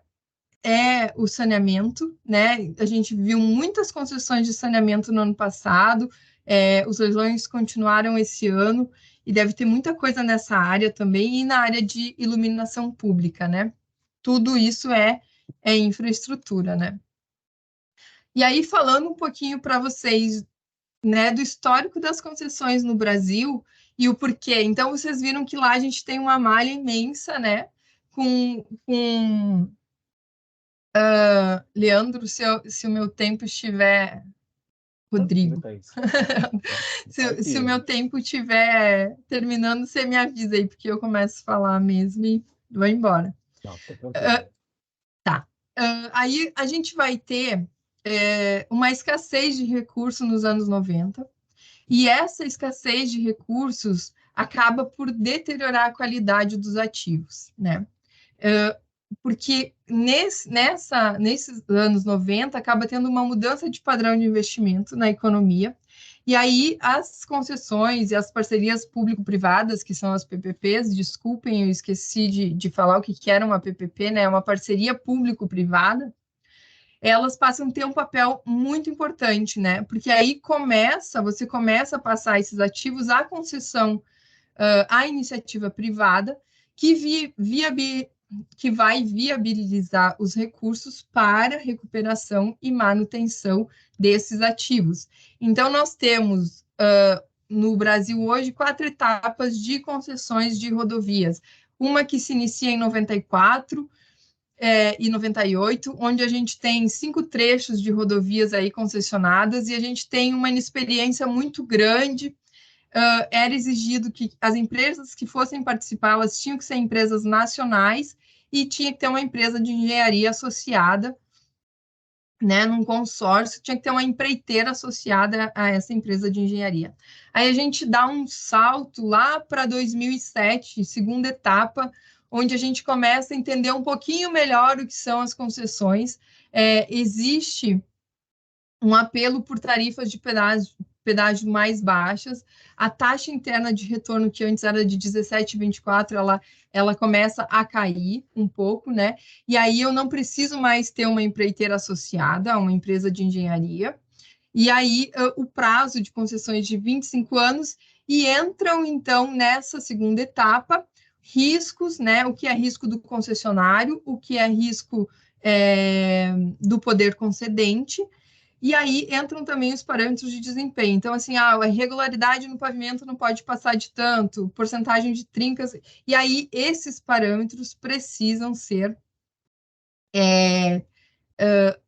é o saneamento, né? A gente viu muitas concessões de saneamento no ano passado, os leilões continuaram esse ano, e deve ter muita coisa nessa área também, e na área de iluminação pública, né? Tudo isso é infraestrutura, né? E aí, falando um pouquinho para vocês, né, do histórico das concessões no Brasil e o porquê. Então, vocês viram que lá a gente tem uma malha imensa, né? Leandro, se o meu tempo estiver... Rodrigo. Se o meu tempo estiver terminando, você me avisa aí, porque eu começo a falar mesmo e vou embora. Não, tá. Aí a gente vai ter uma escassez de recursos nos anos 90, e essa escassez de recursos acaba por deteriorar a qualidade dos ativos, né? Porque nesses anos 90 acaba tendo uma mudança de padrão de investimento na economia, e aí as concessões e as parcerias público-privadas, que são as PPPs, desculpem, eu esqueci de falar o que era uma PPP, né? Uma parceria público-privada, elas passam a ter um papel muito importante, né? Porque aí você começa a passar esses ativos à concessão a iniciativa privada, que vai viabilizar os recursos para recuperação e manutenção desses ativos. Então, nós temos no Brasil hoje 4 etapas de concessões de rodovias. Uma que se inicia em 94 e 98, onde a gente tem 5 trechos de rodovias aí concessionadas, e a gente tem uma inexperiência muito grande. Era exigido que as empresas que fossem participar, elas tinham que ser empresas nacionais e tinha que ter uma empresa de engenharia associada, né, num consórcio, tinha que ter uma empreiteira associada a essa empresa de engenharia. Aí a gente dá um salto lá para 2007, segunda etapa, onde a gente começa a entender um pouquinho melhor o que são as concessões. Existe um apelo por tarifas de pedágio mais baixas, a taxa interna de retorno, que antes era de 17,24, ela começa a cair um pouco, né? E aí eu não preciso mais ter uma empreiteira associada a uma empresa de engenharia, e aí o prazo de concessões de 25 anos, e entram, então, nessa segunda etapa, riscos, né? O que é risco do concessionário, o que é risco do poder concedente, e aí entram também os parâmetros de desempenho. Então, assim, a irregularidade no pavimento não pode passar de tanto, porcentagem de trincas. E aí, esses parâmetros precisam ser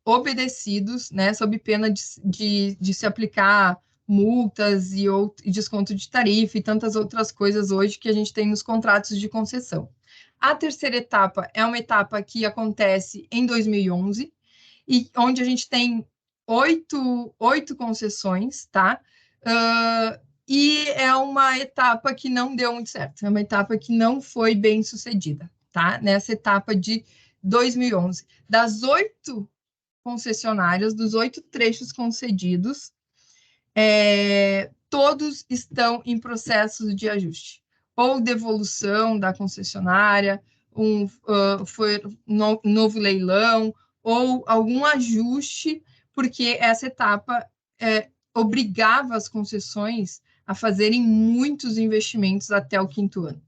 obedecidos, né, sob pena de se aplicar multas e desconto de tarifa e tantas outras coisas hoje que a gente tem nos contratos de concessão. A terceira etapa é uma etapa que acontece em 2011, e onde a gente tem 8 concessões, tá? E é uma etapa que não deu muito certo, é uma etapa que não foi bem sucedida, tá? Nessa etapa de 2011. Das 8 concessionárias, dos 8 trechos concedidos, todos estão em processos de ajuste, ou devolução da concessionária, foi novo leilão, ou algum ajuste, porque essa etapa obrigava as concessões a fazerem muitos investimentos até o 5º ano.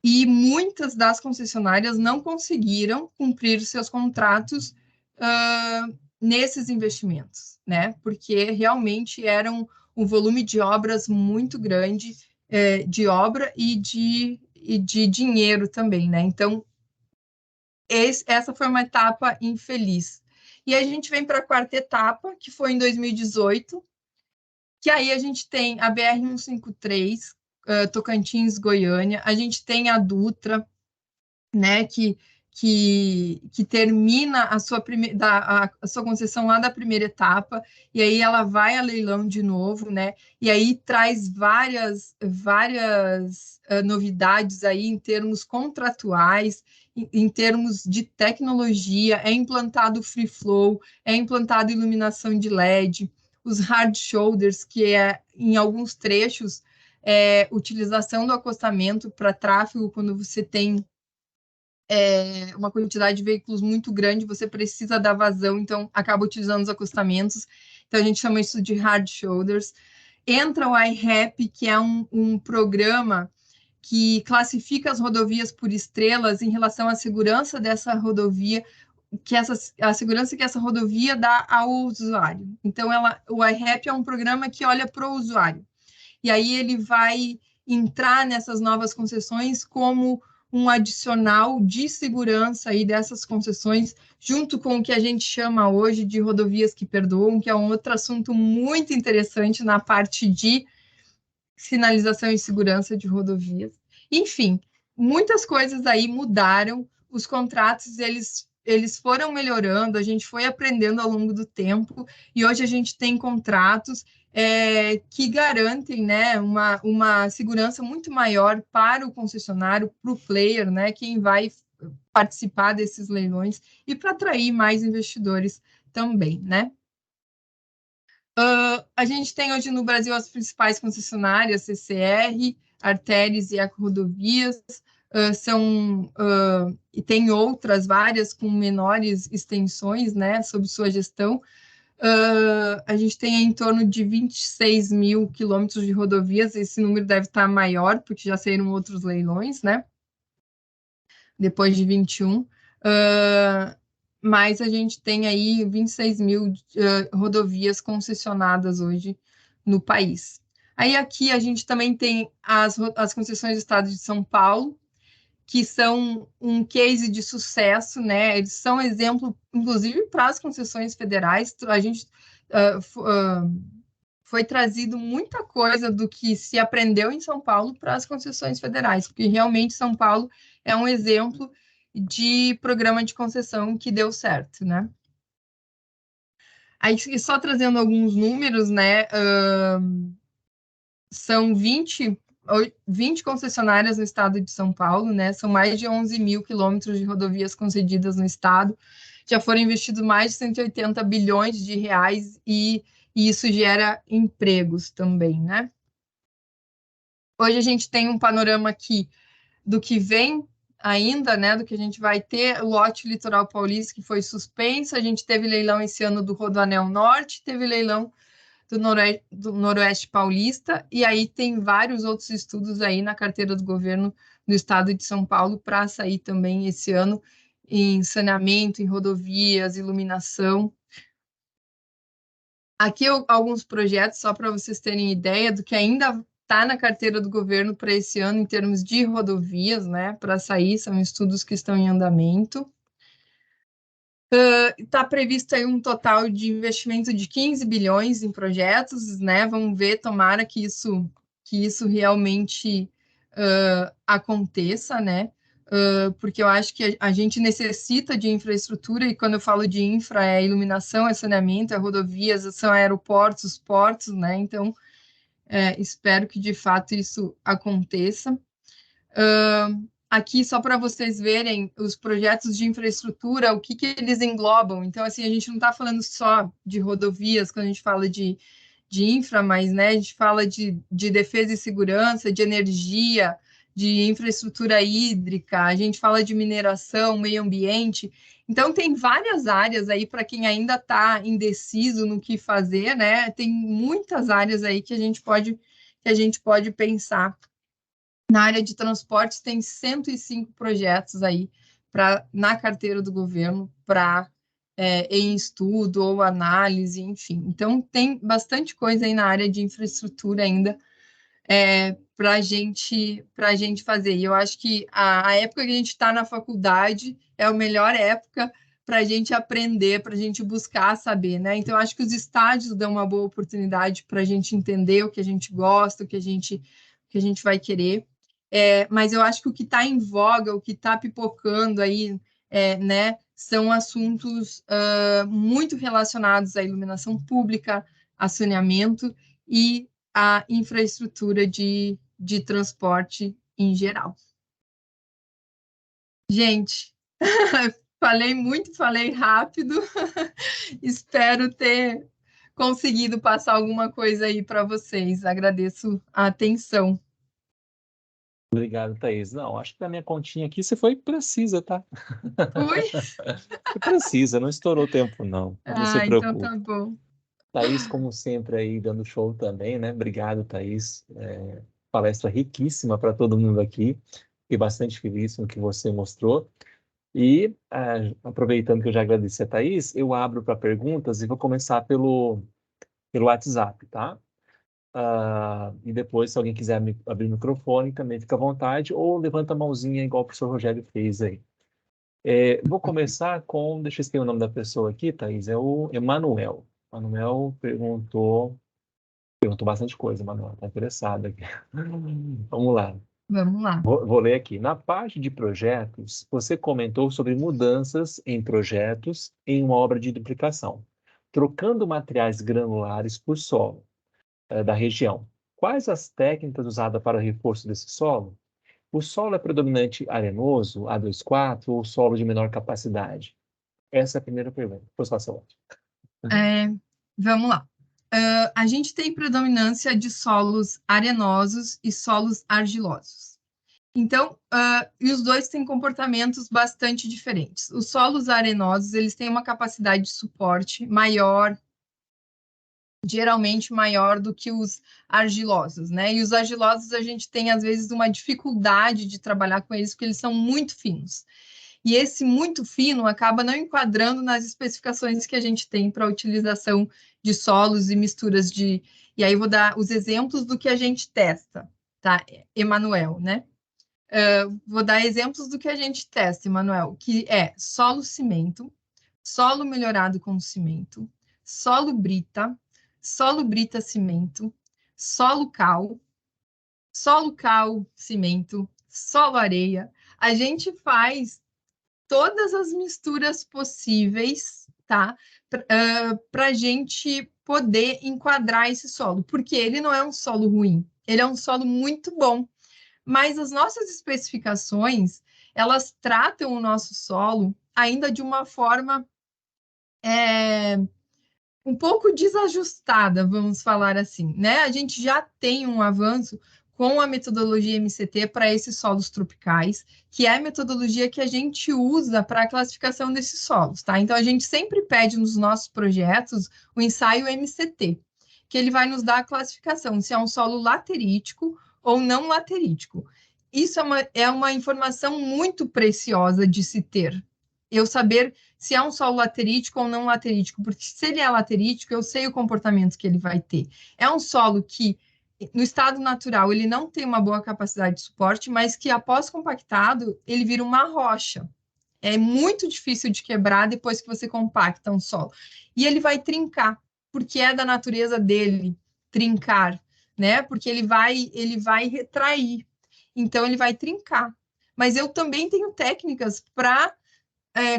E muitas das concessionárias não conseguiram cumprir seus contratos nesses investimentos, né? Porque realmente era um volume de obras muito grande, de obra e de dinheiro também, né? Então, essa foi uma etapa infeliz. E aí a gente vem para a 4ª etapa, que foi em 2018, que aí a gente tem a BR-153, Tocantins, Goiânia, a gente tem a Dutra, né, que termina a sua concessão lá da primeira etapa, e aí ela vai a leilão de novo, né, e aí traz várias novidades aí em termos contratuais, em termos de tecnologia, é implantado free flow, é implantado iluminação de LED, os hard shoulders, que em alguns trechos, utilização do acostamento para tráfego, quando você tem uma quantidade de veículos muito grande, você precisa dar vazão, então acaba utilizando os acostamentos. Então a gente chama isso de hard shoulders. Entra o IRAP, que é um programa que classifica as rodovias por estrelas em relação à segurança dessa rodovia, a segurança que essa rodovia dá ao usuário. Então, o IRAP é um programa que olha para o usuário. E aí ele vai entrar nessas novas concessões como um adicional de segurança aí dessas concessões, junto com o que a gente chama hoje de rodovias que perdoam, que é um outro assunto muito interessante na parte de sinalização e segurança de rodovias. Enfim, muitas coisas aí mudaram, os contratos, eles foram melhorando, a gente foi aprendendo ao longo do tempo, e hoje a gente tem contratos que garantem, né, uma segurança muito maior para o concessionário, para o player, né, quem vai participar desses leilões, e para atrair mais investidores também, né? A gente tem hoje no Brasil as principais concessionárias, CCR, Artérias e Eco-Rodovias, e tem outras várias com menores extensões, né, sob sua gestão, A gente tem em torno de 26 mil quilômetros de rodovias, esse número deve estar maior, porque já saíram outros leilões, né? Depois de 21. Mas a gente tem aí 26 mil rodovias concessionadas hoje no país. Aí aqui a gente também tem as concessões do Estado de São Paulo, que são um case de sucesso, né? Eles são exemplo, inclusive, para as concessões federais. A gente foi trazido muita coisa do que se aprendeu em São Paulo para as concessões federais, porque realmente São Paulo é um exemplo de programa de concessão que deu certo, né? Aí, só trazendo alguns números, né? São 20 concessionárias no estado de São Paulo, né? São mais de 11 mil quilômetros de rodovias concedidas no estado. Já foram investidos mais de 180 bilhões de reais e isso gera empregos também, né? Hoje a gente tem um panorama aqui do que vem ainda, né? Do que a gente vai ter. O lote Litoral Paulista, que foi suspenso. A gente teve leilão esse ano do Rodoanel Norte, teve leilão do Noroeste Paulista, e aí tem vários outros estudos aí na carteira do governo do estado de São Paulo para sair também esse ano em saneamento, em rodovias, iluminação. Aqui alguns projetos, só para vocês terem ideia do que ainda está na carteira do governo para esse ano em termos de rodovias, né? Para sair, são estudos que estão em andamento. Está previsto aí um total de investimento de 15 bilhões em projetos, né? Vamos ver, tomara que isso realmente aconteça, né? Porque eu acho que a gente necessita de infraestrutura, e quando eu falo de infra, é iluminação, é saneamento, é rodovias, são aeroportos, portos, né? Então, espero que de fato isso aconteça. Aqui, só para vocês verem os projetos de infraestrutura, o que eles englobam. Então, assim, a gente não está falando só de rodovias quando a gente fala de infra, mas, né, a gente fala de defesa e segurança, de energia, de infraestrutura hídrica, a gente fala de mineração, meio ambiente. Então, tem várias áreas aí para quem ainda está indeciso no que fazer, né? Tem muitas áreas aí que a gente pode pensar. Na área de transportes, tem 105 projetos aí na carteira do governo para em estudo ou análise, enfim. Então, tem bastante coisa aí na área de infraestrutura ainda para a gente fazer. E eu acho que a época que a gente está na faculdade é a melhor época para a gente aprender, para a gente buscar saber, né? Então, eu acho que os estágios dão uma boa oportunidade para a gente entender o que a gente gosta, o que a gente vai querer. Mas eu acho que o que está em voga, o que está pipocando aí, né, são assuntos muito relacionados à iluminação pública, a saneamento e a infraestrutura de transporte em geral. Gente, falei muito, falei rápido, espero ter conseguido passar alguma coisa aí para vocês. Agradeço a atenção. Obrigado, Thaís. Não, acho que na minha continha aqui você foi precisa, tá? Fui? Foi precisa, não estourou o tempo, não. Não se Então preocupe. tá bom. Thaís, como sempre, aí dando show também, né? Obrigado, Thaís. Palestra riquíssima para todo mundo aqui. Fiquei bastante feliz com o que você mostrou. E, aproveitando que eu já agradeci a Thaís, eu abro para perguntas e vou começar pelo WhatsApp, tá? E depois, se alguém quiser abrir o microfone, também fica à vontade, ou levanta a mãozinha, igual o professor Rogério fez aí. Vou começar com, deixa eu escrever o nome da pessoa aqui, Thaís, é o Emanuel. Emanuel perguntou bastante coisa, Emanuel, tá interessado aqui. Vamos lá. Vamos lá. Vou ler aqui. Na parte de projetos, você comentou sobre mudanças em projetos em uma obra de duplicação, trocando materiais granulares por solo da região. Quais as técnicas usadas para o reforço desse solo? O solo é predominante arenoso, A24, ou solo de menor capacidade? Essa é a primeira pergunta. Posso passar outra? Vamos lá. A gente tem predominância de solos arenosos e solos argilosos. Então, e os dois têm comportamentos bastante diferentes. Os solos arenosos, eles têm uma capacidade de suporte maior geralmente maior do que os argilosos, né? E os argilosos a gente tem, às vezes, uma dificuldade de trabalhar com eles, porque eles são muito finos. E esse muito fino acaba não enquadrando nas especificações que a gente tem para a utilização de solos e misturas de. E aí eu vou dar os exemplos do que a gente testa, tá? Emanuel, né? Vou dar exemplos do que a gente testa, Emanuel, que é solo cimento, solo melhorado com cimento, solo brita cimento, solo cal cimento, solo areia. A gente faz todas as misturas possíveis, tá? Para a gente poder enquadrar esse solo, porque ele não é um solo ruim, ele é um solo muito bom. Mas as nossas especificações, elas tratam o nosso solo ainda de uma forma um pouco desajustada, vamos falar assim, né? A gente já tem um avanço com a metodologia MCT para esses solos tropicais, que é a metodologia que a gente usa para a classificação desses solos, tá? Então, a gente sempre pede nos nossos projetos o ensaio MCT, que ele vai nos dar a classificação, se é um solo laterítico ou não laterítico. Isso é uma informação muito preciosa de se ter. Eu saber se é um solo laterítico ou não laterítico, porque se ele é laterítico, eu sei o comportamento que ele vai ter. É um solo que, no estado natural, ele não tem uma boa capacidade de suporte, mas que, após compactado, ele vira uma rocha. É muito difícil de quebrar depois que você compacta um solo. E ele vai trincar, porque é da natureza dele trincar, né? Porque ele vai retrair. Então, ele vai trincar. Mas eu também tenho técnicas para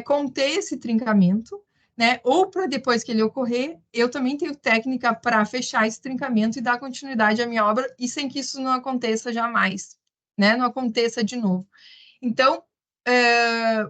conter esse trincamento, né? Ou para depois que ele ocorrer, eu também tenho técnica para fechar esse trincamento e dar continuidade à minha obra, e sem que isso não aconteça jamais, né? Não aconteça de novo. Então,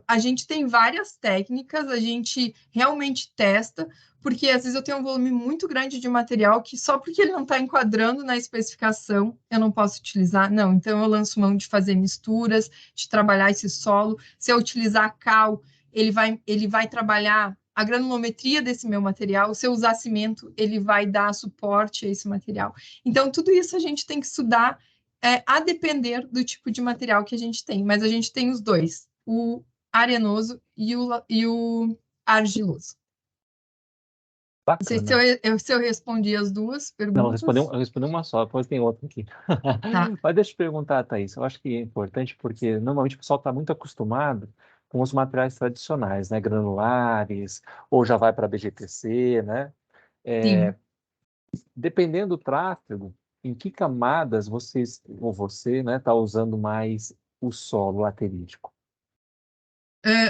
a gente tem várias técnicas, a gente realmente testa, porque às vezes eu tenho um volume muito grande de material que só porque ele não está enquadrando na especificação eu não posso utilizar. Não, então eu lanço mão de fazer misturas, de trabalhar esse solo. Se eu utilizar cal, ele vai trabalhar a granulometria desse meu material. Se eu usar cimento, ele vai dar suporte a esse material. Então, tudo isso a gente tem que estudar a depender do tipo de material que a gente tem, mas a gente tem os dois, o arenoso e o argiloso. Não sei Bacana. se eu respondi as duas Não, perguntas. eu respondi uma só, depois tem outra aqui. Tá, Mas deixa eu te perguntar, Thaís, eu acho que é importante porque normalmente o pessoal está muito acostumado com os materiais tradicionais, né? Granulares, ou já vai para BGTC, né? sim. Dependendo do tráfego, em que camadas vocês, ou você, né, está usando mais o solo laterítico?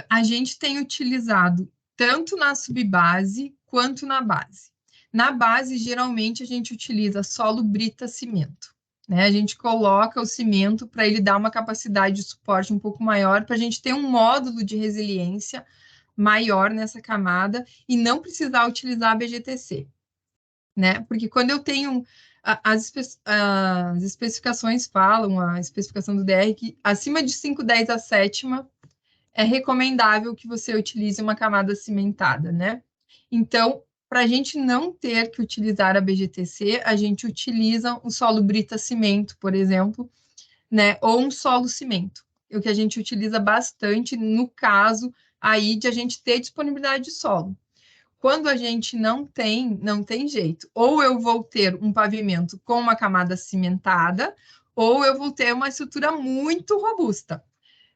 A gente tem utilizado tanto na subbase quanto na base. Na base, geralmente, a gente utiliza solo brita cimento, né? A gente coloca o cimento para ele dar uma capacidade de suporte um pouco maior, para a gente ter um módulo de resiliência maior nessa camada e não precisar utilizar a BGTC, né? Porque quando eu tenho as especificações falam, a especificação do DR, que acima de 5,10 a sétima é recomendável que você utilize uma camada cimentada, né? Então, para a gente não ter que utilizar a BGTC, a gente utiliza um solo brita cimento, por exemplo, né? Ou um solo cimento. O que a gente utiliza bastante no caso aí de a gente ter disponibilidade de solo. Quando a gente não tem jeito. Ou eu vou ter um pavimento com uma camada cimentada, ou eu vou ter uma estrutura muito robusta,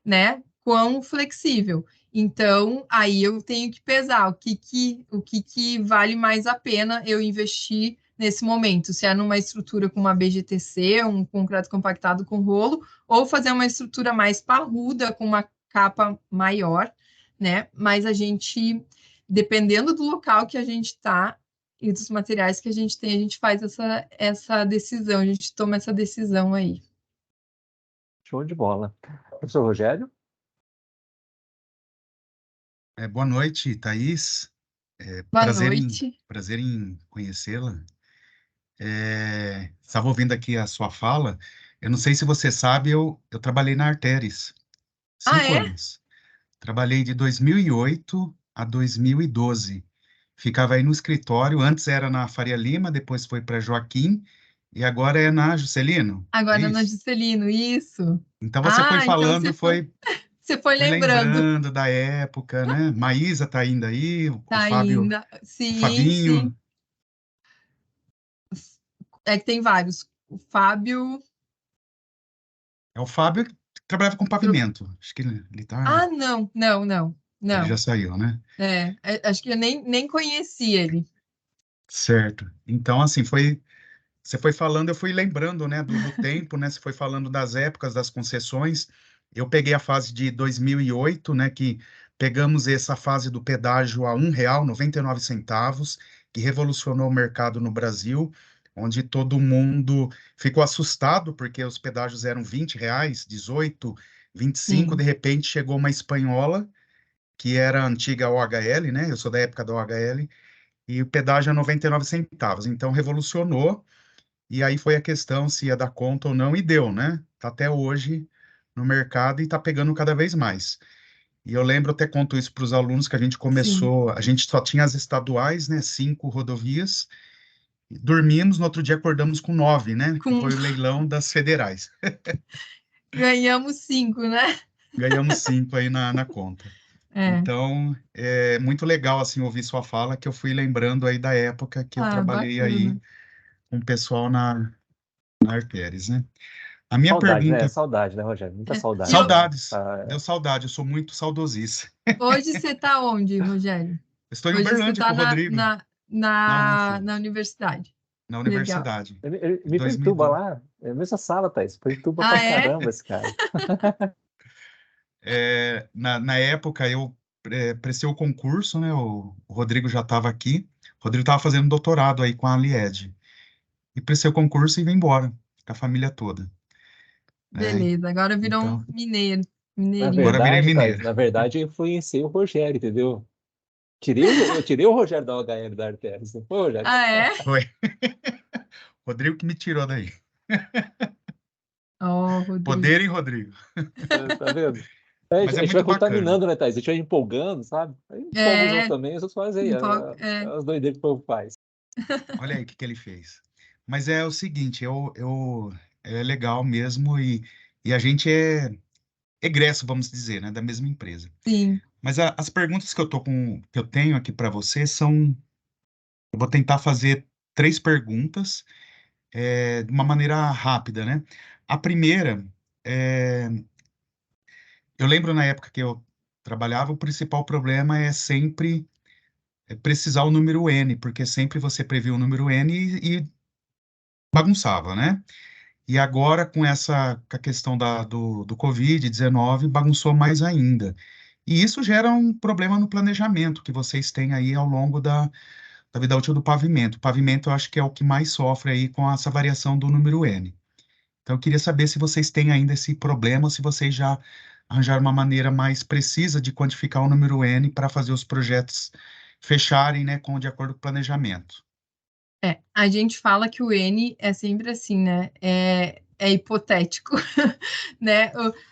né? Quão flexível. Então, aí eu tenho que pesar o que vale mais a pena eu investir nesse momento, se é numa estrutura com uma BGTC, um concreto compactado com rolo, ou fazer uma estrutura mais parruda, com uma capa maior, né? Mas a gente, dependendo do local que a gente está e dos materiais que a gente tem, a gente faz essa decisão, a gente toma essa decisão aí. Show de bola. Professor Rogério? Boa noite, Thaís. Boa Prazer em, noite. prazer em conhecê-la. Estava ouvindo aqui a sua fala. Eu não sei se você sabe, eu trabalhei na Arteris Ah, 5 é? anos. Trabalhei de 2008 a 2012. ficava aí no escritório, antes era na Faria Lima, depois foi para Joaquim, e agora é na Juscelino, é Agora na isso? Juscelino, isso. Então você foi Ah, então falando, você foi foi lembrando. lembrando da época, né? Maísa tá ainda aí, o Tá Fábio, ainda. o Sim, sim. Fabinho, É que tem vários. O Fábio. é o Fábio que trabalhava com pavimento, acho que ele tá, Ah, não, não, não, ele já não. saiu, né? Acho que eu nem conheci ele. Certo. Então, assim, você foi falando, eu fui lembrando, né, do tempo, né? Você foi falando das épocas, das concessões. Eu peguei a fase de 2008, né, que pegamos essa fase do pedágio a R$ 1,99, que revolucionou o mercado no Brasil, onde todo mundo ficou assustado, porque os pedágios eram R$ 20, 18, 25, de Sim, repente chegou uma espanhola, que era a antiga OHL, né? Eu sou da época da OHL, e o pedágio é 99 centavos. Então revolucionou, e aí foi a questão se ia dar conta ou não, e deu, né? Tá até hoje no mercado e tá pegando cada vez mais. E eu lembro, até conto isso para os alunos, que a gente sim. começou, a gente só tinha as estaduais, né? 5 rodovias, e dormimos, no outro dia acordamos com 9, né? Que Com... foi o leilão das federais. Ganhamos 5, né? Ganhamos 5 aí na conta. É. Então, é muito legal, assim, ouvir sua fala, que eu fui lembrando aí da época que eu Ah, trabalhei aí bacana. com o pessoal na Artéries, né? A minha Saudade, né? pergunta, Saudade, né, Rogério? Muita E eu, saudade, né? saudades, deu Ah, saudade, eu sou muito saudosista. hoje você está onde, Rogério? Estou em Hoje você Uberlândia está com o Rodrigo, na na UFO, universidade. na Legal. universidade, ele em me perturba 2002. lá. É a mesma sala, Thaís. Perturba pra Ah, é? caramba esse cara. Na época, eu prestei o concurso, né? O Rodrigo já estava aqui. O Rodrigo estava fazendo doutorado aí com a Lied. E prestei o concurso e vim embora, com a família toda, né? Beleza, agora virou um Então, mineiro, Na mineirinho. agora virei verdade, Thaís, mineiro. na verdade, eu influenciei o Rogério, entendeu? Eu tirei o Rogério da OHL da Artérias, não foi, Rogério? Ah, é? Foi. Rodrigo que me tirou daí. Ó, Poder Rodrigo. em Rodrigo. Tá vendo? A Mas é gente vai muito bacana. contaminando, né, Thaís? A gente vai empolgando, sabe? Aí empolga os outros É, também, vocês fazem aí, é, as doideiras que o povo faz. Olha aí o que ele fez. Mas é o seguinte, é legal mesmo e a gente é egresso, vamos dizer, né, da mesma empresa. sim. Mas as perguntas que eu tenho aqui para você são, eu vou tentar fazer 3 perguntas de uma maneira rápida, né? A primeira, é, eu lembro na época que eu trabalhava, o principal problema é sempre precisar o número N, porque sempre você previa o número N e bagunçava, né? E agora, com a questão do Covid-19, bagunçou mais ainda. E isso gera um problema no planejamento que vocês têm aí ao longo da vida útil do pavimento. O pavimento, eu acho que é o que mais sofre aí com essa variação do número N. Então, eu queria saber se vocês têm ainda esse problema, ou se vocês já arranjaram uma maneira mais precisa de quantificar o número N para fazer os projetos fecharem, né, de acordo com o planejamento. A gente fala que o N é sempre assim, né? É hipotético, né?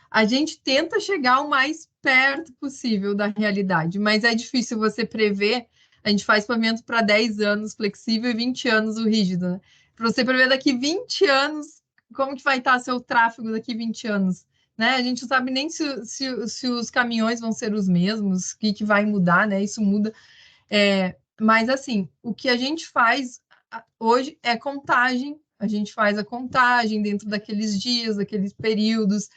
A gente tenta chegar o mais perto possível da realidade, mas é difícil você prever. A gente faz pavimento para 10 anos flexível e 20 anos o rígido, né? Para você prever daqui 20 anos, como que vai estar seu tráfego daqui 20 anos, né? A gente não sabe nem se os caminhões vão ser os mesmos, o que vai mudar, né? Isso muda. Mas, assim, o que a gente faz hoje é contagem, a gente faz a contagem dentro daqueles dias, daqueles períodos,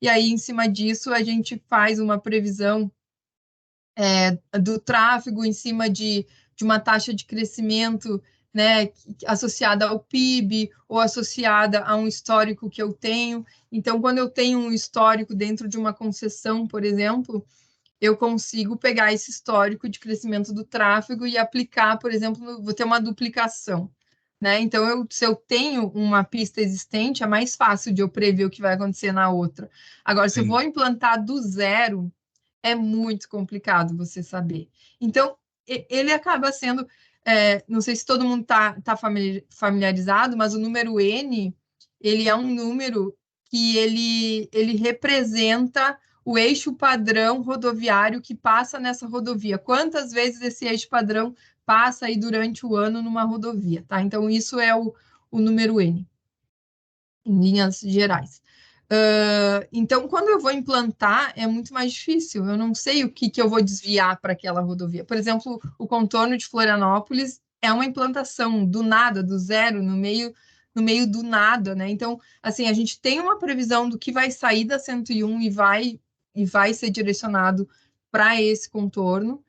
e aí, em cima disso, a gente faz uma previsão do tráfego em cima de uma taxa de crescimento, né, associada ao PIB ou associada a um histórico que eu tenho. Então, quando eu tenho um histórico dentro de uma concessão, por exemplo, eu consigo pegar esse histórico de crescimento do tráfego e aplicar, por exemplo, vou ter uma duplicação, né? Então, se eu tenho uma pista existente, é mais fácil de eu prever o que vai acontecer na outra. Agora, se eu vou Sim, implantar do zero, é muito complicado você saber. Então, ele acaba sendo, não sei se todo mundo está familiarizado, mas o número N, ele é um número que ele representa o eixo padrão rodoviário que passa nessa rodovia. Quantas vezes esse eixo padrão passa aí durante o ano numa rodovia, tá? Então, isso é o número N, em linhas gerais. Então, quando eu vou implantar, é muito mais difícil. Eu não sei o que eu vou desviar para aquela rodovia. Por exemplo, o contorno de Florianópolis é uma implantação do nada, do zero, no meio do nada, né? Então, assim, a gente tem uma previsão do que vai sair da 101 e vai ser direcionado para esse contorno,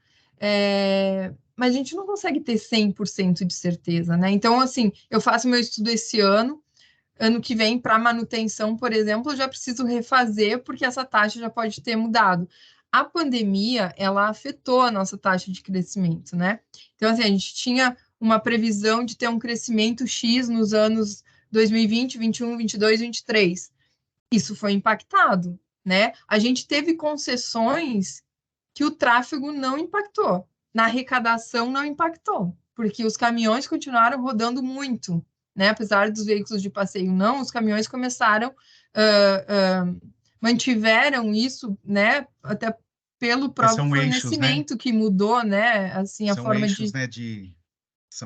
mas a gente não consegue ter 100% de certeza, né? Então, assim, eu faço meu estudo esse ano que vem, para manutenção, por exemplo, eu já preciso refazer, porque essa taxa já pode ter mudado. A pandemia, ela afetou a nossa taxa de crescimento, né? Então, assim, a gente tinha uma previsão de ter um crescimento X nos anos 2020, 21, 22, 23. Isso foi impactado, né? A gente teve concessões que o tráfego não impactou. Na arrecadação, não impactou, porque os caminhões continuaram rodando muito, né? Apesar dos veículos de passeio não, os caminhões começaram, mantiveram isso, né? Até pelo Porque próprio são eixos, né? fornecimento que mudou, né? Assim, a São forma eixos, de.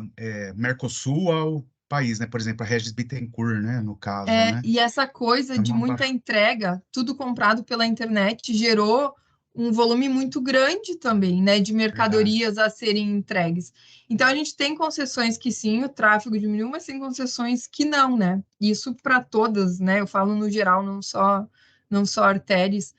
né, Mercosul ao país, né? Por exemplo, a Regis Bittencourt, né, no caso, né? E essa coisa É de uma muita entrega, tudo comprado pela internet, gerou um volume muito grande também, né, de verdade. mercadorias a serem entregues. Então, a gente tem concessões que sim, o tráfego diminuiu, mas tem concessões que não, né? Isso para todas, né? Eu falo no geral, não só artérias,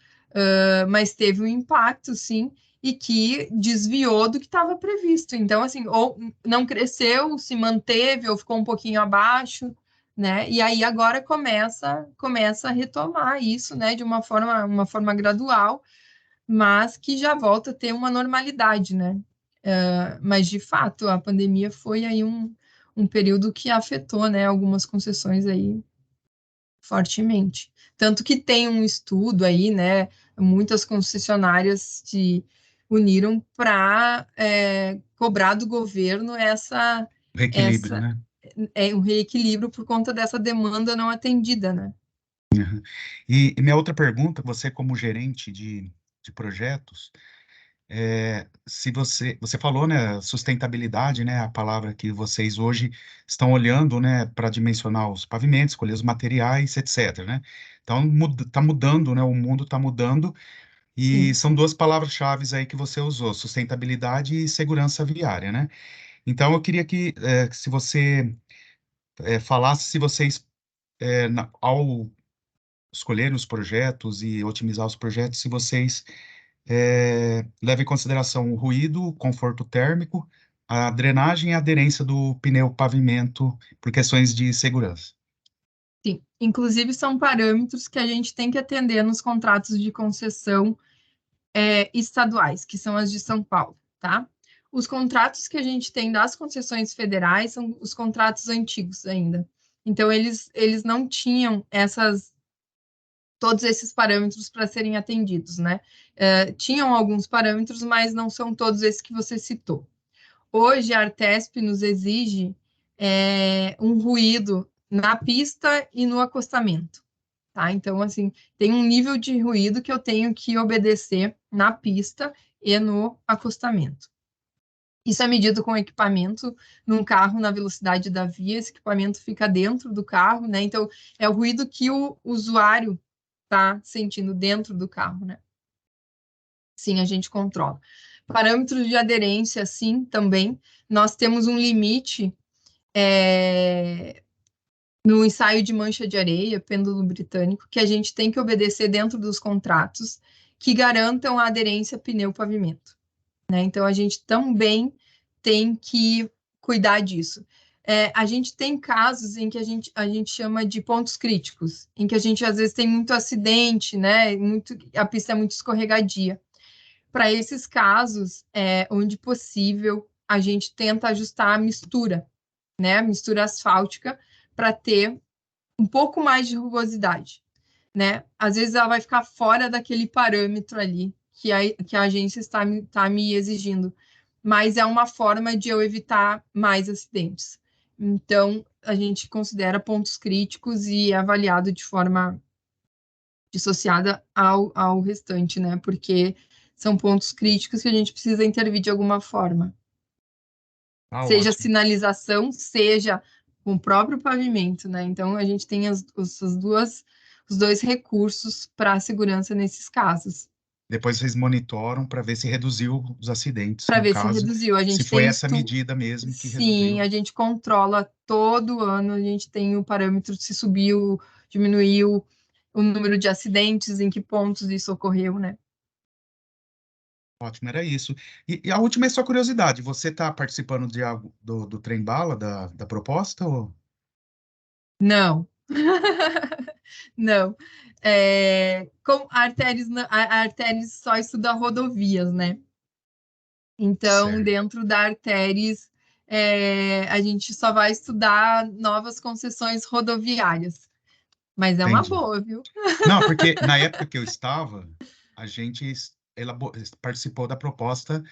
mas teve um impacto, sim, e que desviou do que estava previsto. Então, assim, ou não cresceu, se manteve, ou ficou um pouquinho abaixo, né? E aí agora começa a retomar isso, né, de uma forma gradual, mas que já volta a ter uma normalidade, né? Mas de fato a pandemia foi aí um período que afetou, né, algumas concessões aí fortemente. Tanto que tem um estudo aí, né? Muitas concessionárias se uniram para cobrar do governo Reequilíbrio, essa né? um reequilíbrio por conta dessa demanda não atendida, né? Uhum. E minha outra pergunta, você como gerente de projetos, se você falou, né, sustentabilidade, né, a palavra que vocês hoje estão olhando, né, para dimensionar os pavimentos, escolher os materiais, etc, né? Então, tá mudando, né, o mundo está mudando, e Sim, são duas palavras-chave aí que você usou, sustentabilidade e segurança viária, né? Então, eu queria que se você falasse se vocês, ao escolher os projetos e otimizar os projetos, se vocês levam em consideração o ruído, o conforto térmico, a drenagem e a aderência do pneu pavimento por questões de segurança. sim. Inclusive, são parâmetros que a gente tem que atender nos contratos de concessão estaduais, que são as de São Paulo, tá? Os contratos que a gente tem das concessões federais são os contratos antigos ainda. Então, eles não tinham todos esses parâmetros para serem atendidos, né? Tinham alguns parâmetros, mas não são todos esses que você citou. Hoje, a Artesp nos exige um ruído na pista e no acostamento, tá? Então, assim, tem um nível de ruído que eu tenho que obedecer na pista e no acostamento. Isso é medido com equipamento num carro na velocidade da via, esse equipamento fica dentro do carro, né? Então, é o ruído que o usuário está sentindo dentro do carro, né? Sim, a gente controla. Parâmetros de aderência, sim, também. Nós temos um limite no ensaio de mancha de areia, pêndulo britânico, que a gente tem que obedecer dentro dos contratos que garantam a aderência pneu-pavimento, né? Então, a gente também tem que cuidar disso. A gente tem casos em que a gente chama de pontos críticos, em que a gente, às vezes, tem muito acidente, né? A pista é muito escorregadia. Para esses casos, onde possível, a gente tenta ajustar a mistura, né? A mistura asfáltica, para ter um pouco mais de rugosidade, né? Às vezes ela vai ficar fora daquele parâmetro ali que a agência está me exigindo, mas é uma forma de eu evitar mais acidentes. Então, a gente considera pontos críticos e é avaliado de forma dissociada ao restante, né? Porque são pontos críticos que a gente precisa intervir de alguma forma. Ah, seja ótimo. sinalização, seja com o próprio pavimento, né? Então, a gente tem os dois recursos para a segurança nesses casos, Depois vocês monitoram para ver se reduziu os acidentes, para no ver se caso, reduziu. A se gente foi tem essa medida mesmo que sim, reduziu. a gente controla todo ano, a gente tem o parâmetro se subiu, diminuiu o número de acidentes, em que pontos isso ocorreu, né? Ótimo, era isso. E a última é só curiosidade, você está participando de algo do Trem Bala, da proposta? Ou... Não. Não. Como a Arteris só estuda rodovias, né? Então, Certo, dentro da Arteris, a gente só vai estudar novas concessões rodoviárias. Mas é uma entendi. boa, viu? Não, porque na época que eu estava, a gente participou da proposta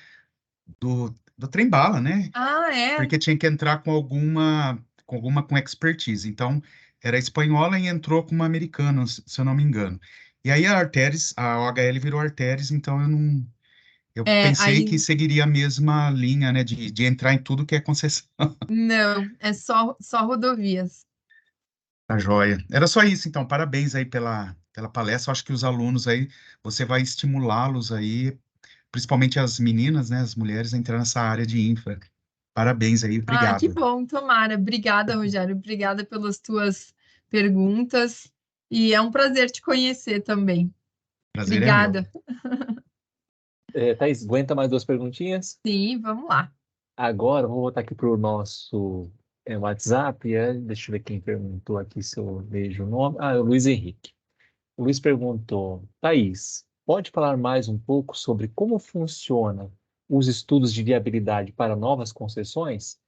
do Trem Bala, né? Ah, é? Porque tinha que entrar com expertise. Então, era espanhola e entrou com uma americana, se eu não me engano. E aí a Arteris, a OHL virou Arteris, então eu pensei que Aí seguiria a mesma linha, né, de entrar em tudo que é concessão. não, é só rodovias. Tá joia. Era só isso, então. Parabéns aí pela palestra. Eu acho que os alunos aí, você vai estimulá-los aí, principalmente as meninas, né, as mulheres, a entrar nessa área de infra. Parabéns aí, Ah, que obrigado. bom, tomara. Obrigada, Rogério. Obrigada pelas tuas perguntas. E é um prazer te conhecer também. Prazer é meu. Obrigada. Thaís, aguenta mais 2 perguntinhas? Sim, vamos lá. Agora, vou voltar aqui para o nosso WhatsApp. Deixa eu ver quem perguntou aqui, se eu vejo o nome. Ah, é o Luiz Henrique. O Luiz perguntou, Thaís, pode falar mais um pouco sobre como funciona os estudos de viabilidade para novas concessões?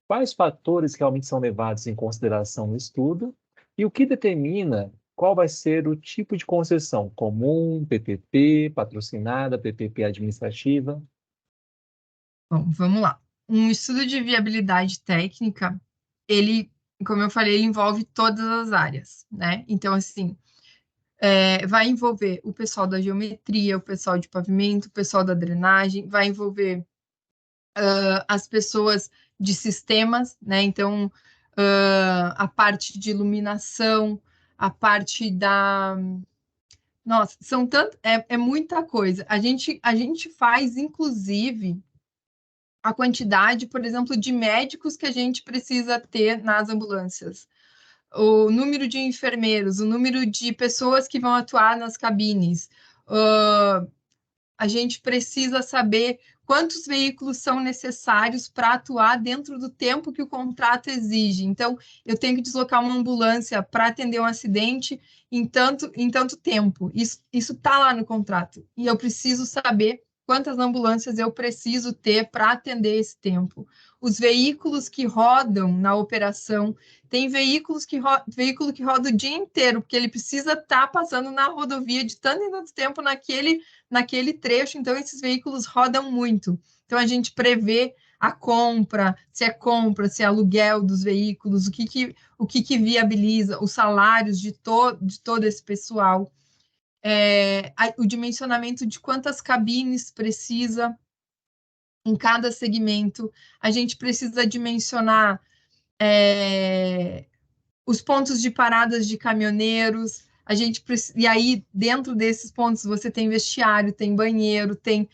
Quais fatores realmente são levados em consideração no estudo? E o que determina qual vai ser o tipo de concessão? Comum, PPP, patrocinada, PPP administrativa? Bom, vamos lá. Um estudo de viabilidade técnica, ele, como eu falei, ele envolve todas as áreas, né? Então, assim, vai envolver o pessoal da geometria, o pessoal de pavimento, o pessoal da drenagem, vai envolver as pessoas de sistemas, né? Então, a parte de iluminação, a parte da. Nossa, são tanto, é muita coisa. A gente faz, inclusive, a quantidade, por exemplo, de médicos que a gente precisa ter nas ambulâncias, o número de enfermeiros, o número de pessoas que vão atuar nas cabines. A gente precisa saber quantos veículos são necessários para atuar dentro do tempo que o contrato exige. Então, eu tenho que deslocar uma ambulância para atender um acidente em tanto tempo. Isso está lá no contrato. E eu preciso saber quantas ambulâncias eu preciso ter para atender esse tempo. Os veículos que rodam na operação, tem veículo que roda o dia inteiro, porque ele precisa estar passando na rodovia de tanto em tanto tempo naquele trecho, então esses veículos rodam muito. Então a gente prevê a compra, se é aluguel dos veículos, o que viabiliza, os salários de todo esse pessoal, o dimensionamento de quantas cabines precisa em cada segmento. A gente precisa dimensionar os pontos de paradas de caminhoneiros. E aí, dentro desses pontos, você tem vestiário, tem banheiro, tem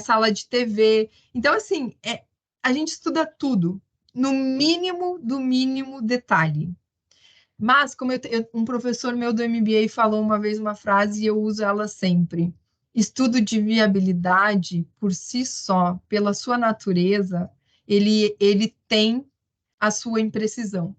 sala de TV. Então, assim, a gente estuda tudo, no mínimo do mínimo detalhe. Mas, como um professor meu do MBA falou uma vez uma frase e eu uso ela sempre: estudo de viabilidade, por si só, pela sua natureza, ele tem a sua imprecisão.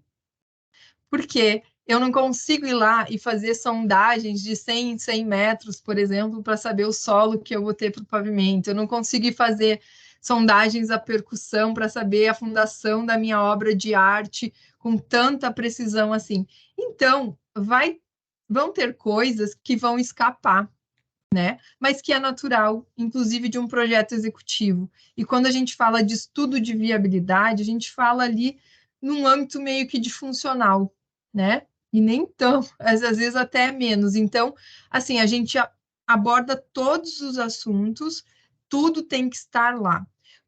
Porque eu não consigo ir lá e fazer sondagens de 100 em 100 metros, por exemplo, para saber o solo que eu vou ter para o pavimento. Eu não consigo ir fazer sondagens à percussão para saber a fundação da minha obra de arte com tanta precisão assim. Então, vão ter coisas que vão escapar, né? Mas que é natural, inclusive de um projeto executivo. E quando a gente fala de estudo de viabilidade, a gente fala ali num âmbito meio que de funcional, né? E nem tão, às vezes até menos. Então, assim, a gente aborda todos os assuntos, tudo tem que estar lá.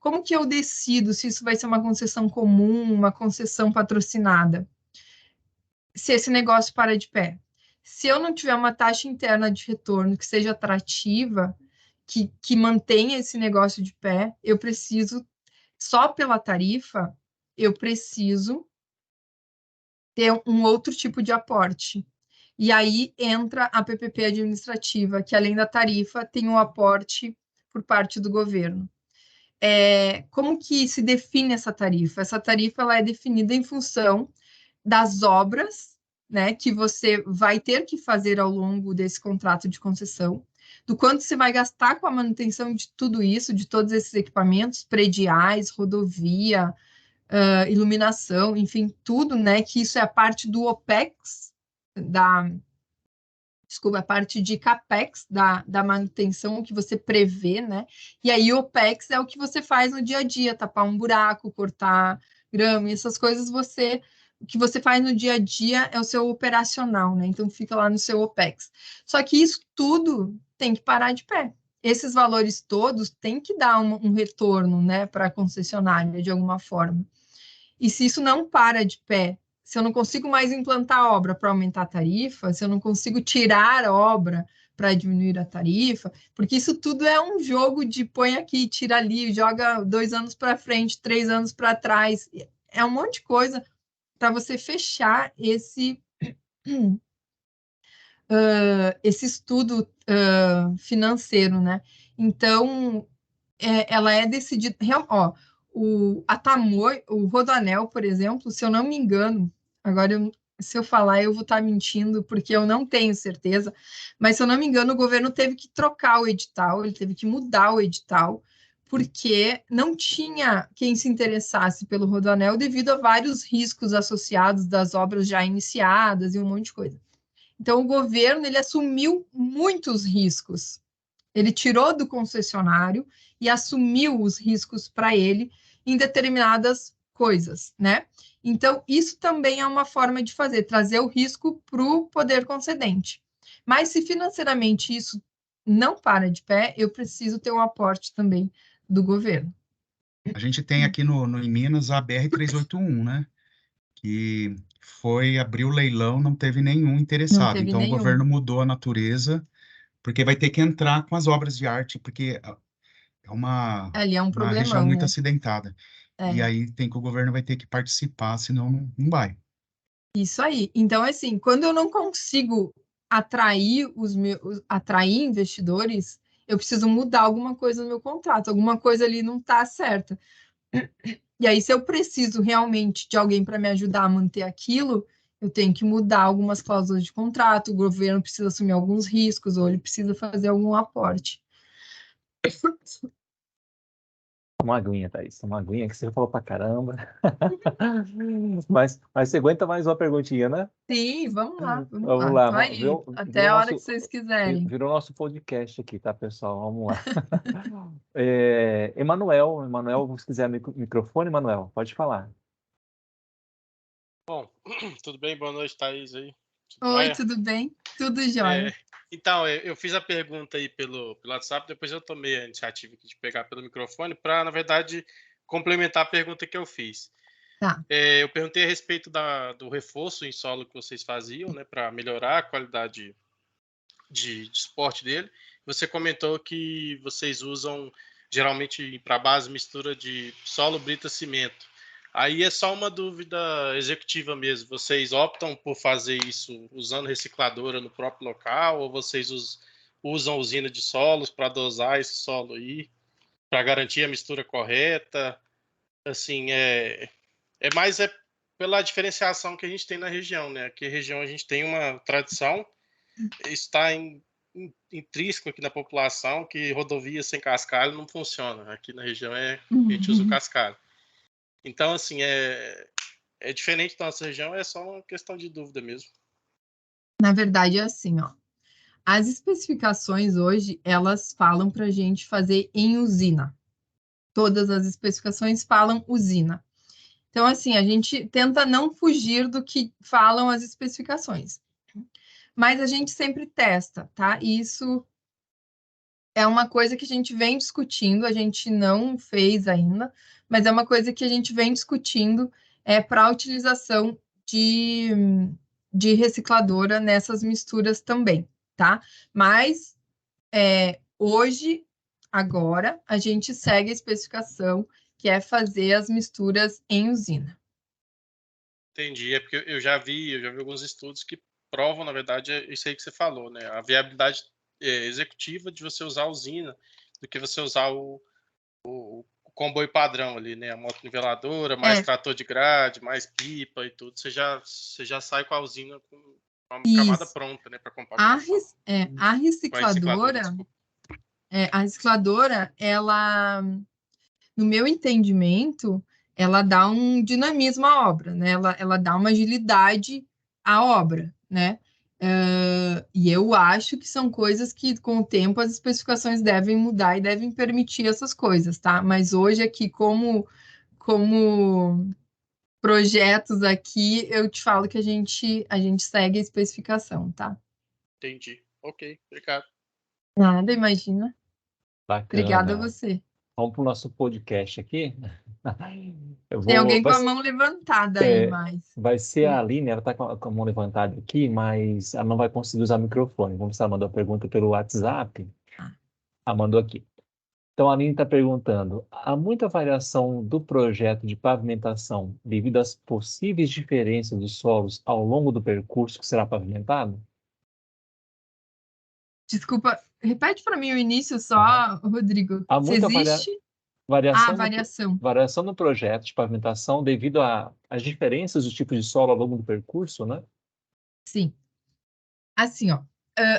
como que eu decido se isso vai ser uma concessão comum, uma concessão patrocinada? Se esse negócio para de pé. Se eu não tiver uma taxa interna de retorno que seja atrativa, que mantenha esse negócio de pé, eu preciso, só pela tarifa, eu preciso ter um outro tipo de aporte. E aí entra a PPP administrativa, que além da tarifa, tem um aporte por parte do governo. Como que se define essa tarifa? Essa tarifa ela é definida em função das obras, né, que você vai ter que fazer ao longo desse contrato de concessão, do quanto você vai gastar com a manutenção de tudo isso, de todos esses equipamentos prediais, rodovia, iluminação, enfim, tudo, né, que isso é a parte do OPEX, a parte de CAPEX da manutenção, o que você prevê, né? E aí o OPEX é o que você faz no dia a dia, tapar um buraco, cortar grama, essas coisas o que você faz no dia a dia é o seu operacional, né? Então fica lá no seu OPEX. Só que isso tudo tem que parar de pé. Esses valores todos têm que dar um retorno, né, para a concessionária de alguma forma. E se isso não para de pé, se eu não consigo mais implantar a obra para aumentar a tarifa, se eu não consigo tirar a obra para diminuir a tarifa, porque isso tudo é um jogo de põe aqui, tira ali, joga 2 anos para frente, 3 anos para trás, é um monte de coisa para você fechar esse estudo financeiro, né? Então, ela é decidida. Ó, a Tamoio, o Rodoanel, por exemplo, se eu não me engano, agora se eu falar eu vou estar mentindo porque eu não tenho certeza, mas se eu não me engano, o governo teve que trocar o edital, ele teve que mudar o edital, porque não tinha quem se interessasse pelo Rodoanel devido a vários riscos associados das obras já iniciadas e um monte de coisa. Então, o governo ele assumiu muitos riscos. Ele tirou do concessionário e assumiu os riscos para ele em determinadas coisas, né? Então, isso também é uma forma de fazer, trazer o risco para o poder concedente. Mas se financeiramente isso não para de pé, eu preciso ter um aporte também do governo. A gente tem aqui em Minas a BR-381, né? Que foi abrir o leilão, não teve nenhum Não interessado. teve Então, o nenhum. governo mudou a natureza, porque vai ter que entrar com as obras de arte, porque é Ali é um uma região problemão, muito né? acidentada. E É. aí tem que o governo vai ter que participar, senão não vai. Isso aí. Então, assim, quando eu não consigo atrair investidores, eu preciso mudar alguma coisa no meu contrato, alguma coisa ali não está certa. E aí, se eu preciso realmente de alguém para me ajudar a manter aquilo, eu tenho que mudar algumas cláusulas de contrato, o governo precisa assumir alguns riscos, ou ele precisa fazer algum aporte. Uma aguinha, Thaís. Uma aguinha que você falou pra caramba. Mas você aguenta mais uma perguntinha, né? Sim, vamos lá, vamos Vamos lá. lá. Tô aí, até Virou a hora que nosso, vocês quiserem. virou nosso podcast aqui, tá, pessoal? Vamos lá. Emanuel, se quiser microfone, Emanuel, pode falar. Bom, tudo bem? Boa noite, Thaís aí. Tudo Oi, jóia? tudo bem? Tudo jóia. Então, eu fiz a pergunta aí pelo WhatsApp, depois eu tomei a iniciativa aqui de pegar pelo microfone para, na verdade, complementar a pergunta que eu fiz. Tá. Eu perguntei a respeito do reforço em solo que vocês faziam, né, para melhorar a qualidade de suporte dele. Você comentou que vocês usam, geralmente, para base, mistura de solo, brita, cimento. Aí é só uma dúvida executiva mesmo. Vocês optam por fazer isso usando recicladora no próprio local ou vocês usam usina de solos para dosar esse solo aí, para garantir a mistura correta? Assim, mais pela diferenciação que a gente tem na região, né? Aqui na região a gente tem uma tradição, está intrínseco aqui na população que rodovia sem cascalho não funciona. Aqui na região a gente usa o cascalho. Então, assim, é diferente da nossa região, é só uma questão de dúvida mesmo. Na verdade, é assim, ó. As especificações hoje, elas falam para a gente fazer em usina. Todas as especificações falam usina. Então, assim, a gente tenta não fugir do que falam as especificações. Mas a gente sempre testa, tá? Isso é uma coisa que a gente vem discutindo, a gente não fez ainda, mas é uma coisa que a gente vem discutindo para a utilização de recicladora nessas misturas também, tá? Mas hoje, agora, a gente segue a especificação, que é fazer as misturas em usina. Entendi. É porque eu já vi alguns estudos que provam, na verdade, isso aí que você falou, né? A viabilidade executiva de você usar a usina do que você usar o comboio padrão ali, né? A moto niveladora, mais trator de grade, mais pipa e tudo. Você já sai com a usina com uma camada pronta, né? Para compactação. A recicladora, ela, no meu entendimento, ela dá um dinamismo à obra, né? Ela dá uma agilidade à obra, né? E eu acho que são coisas que, com o tempo, as especificações devem mudar e devem permitir essas coisas, tá? Mas hoje aqui, como projetos aqui, eu te falo que a gente segue a especificação, tá? Entendi. Ok, obrigado. Nada, imagina. Obrigada a Bacana. você. Vamos para o nosso podcast aqui. Tem alguém com a mão levantada aí, mas... Vai ser a Aline, ela está com a mão levantada aqui, mas ela não vai conseguir usar o microfone. Vamos ver se ela mandou a pergunta pelo WhatsApp. Ela mandou aqui. Então, a Aline está perguntando, há muita variação do projeto de pavimentação devido às possíveis diferenças dos solos ao longo do percurso que será pavimentado? Desculpa, repete para mim o início só, Rodrigo. Há Se muita existe... variação. variação no projeto de pavimentação devido às diferenças dos tipos de solo ao longo do percurso, né? Sim. Assim, ó,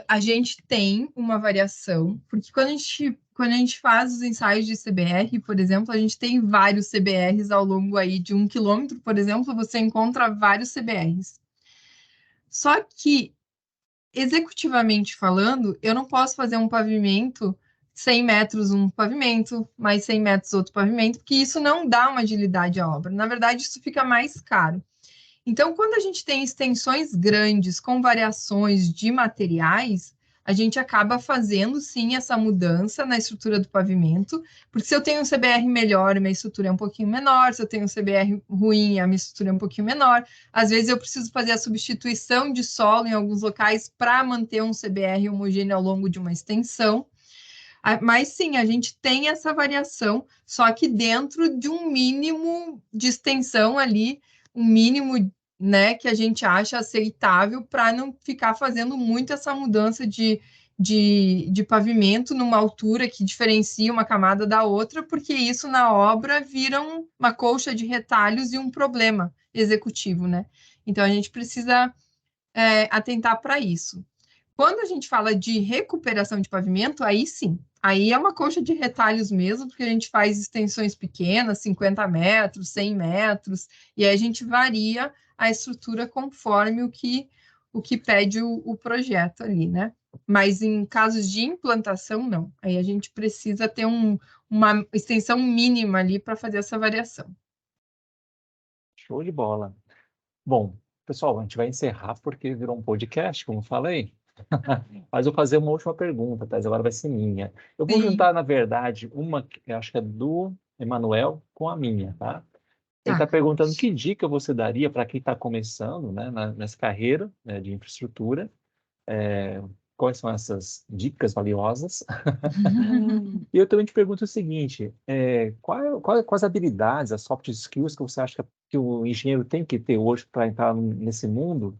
a gente tem uma variação, porque quando a gente faz os ensaios de CBR, por exemplo, a gente tem vários CBRs ao longo aí de 1 quilômetro, por exemplo, você encontra vários CBRs. Só que, executivamente falando, eu não posso fazer um pavimento 100 metros um pavimento, mais 100 metros outro pavimento, porque isso não dá uma agilidade à obra. Na verdade, isso fica mais caro. Então, quando a gente tem extensões grandes com variações de materiais, a gente acaba fazendo sim essa mudança na estrutura do pavimento, porque se eu tenho um CBR melhor, a minha estrutura é um pouquinho menor, se eu tenho um CBR ruim, a minha estrutura é um pouquinho menor. Às vezes eu preciso fazer a substituição de solo em alguns locais para manter um CBR homogêneo ao longo de uma extensão. Mas sim, a gente tem essa variação, só que dentro de um mínimo de extensão ali, um mínimo, né, que a gente acha aceitável para não ficar fazendo muito essa mudança de pavimento numa altura que diferencia uma camada da outra, porque isso na obra vira uma colcha de retalhos e um problema executivo, né? Então a gente precisa atentar para isso. Quando a gente fala de recuperação de pavimento, aí sim, aí é uma colcha de retalhos mesmo, porque a gente faz extensões pequenas, 50 metros, 100 metros, e aí a gente varia a estrutura conforme o que pede o projeto ali, né? Mas em casos de implantação, não. Aí a gente precisa ter uma extensão mínima ali para fazer essa variação. Show de bola. Bom, pessoal, a gente vai encerrar porque virou um podcast, como falei. Mas eu vou fazer uma última pergunta, tá? Agora vai ser minha. Eu vou juntar, na verdade, uma que eu acho que é do Emanuel com a minha, tá? Ele está perguntando que dica você daria para quem está começando, né, nessa carreira, né, de infraestrutura. Quais são essas dicas valiosas? E eu também te pergunto o seguinte, quais habilidades, as soft skills que você acha que o engenheiro tem que ter hoje para entrar nesse mundo?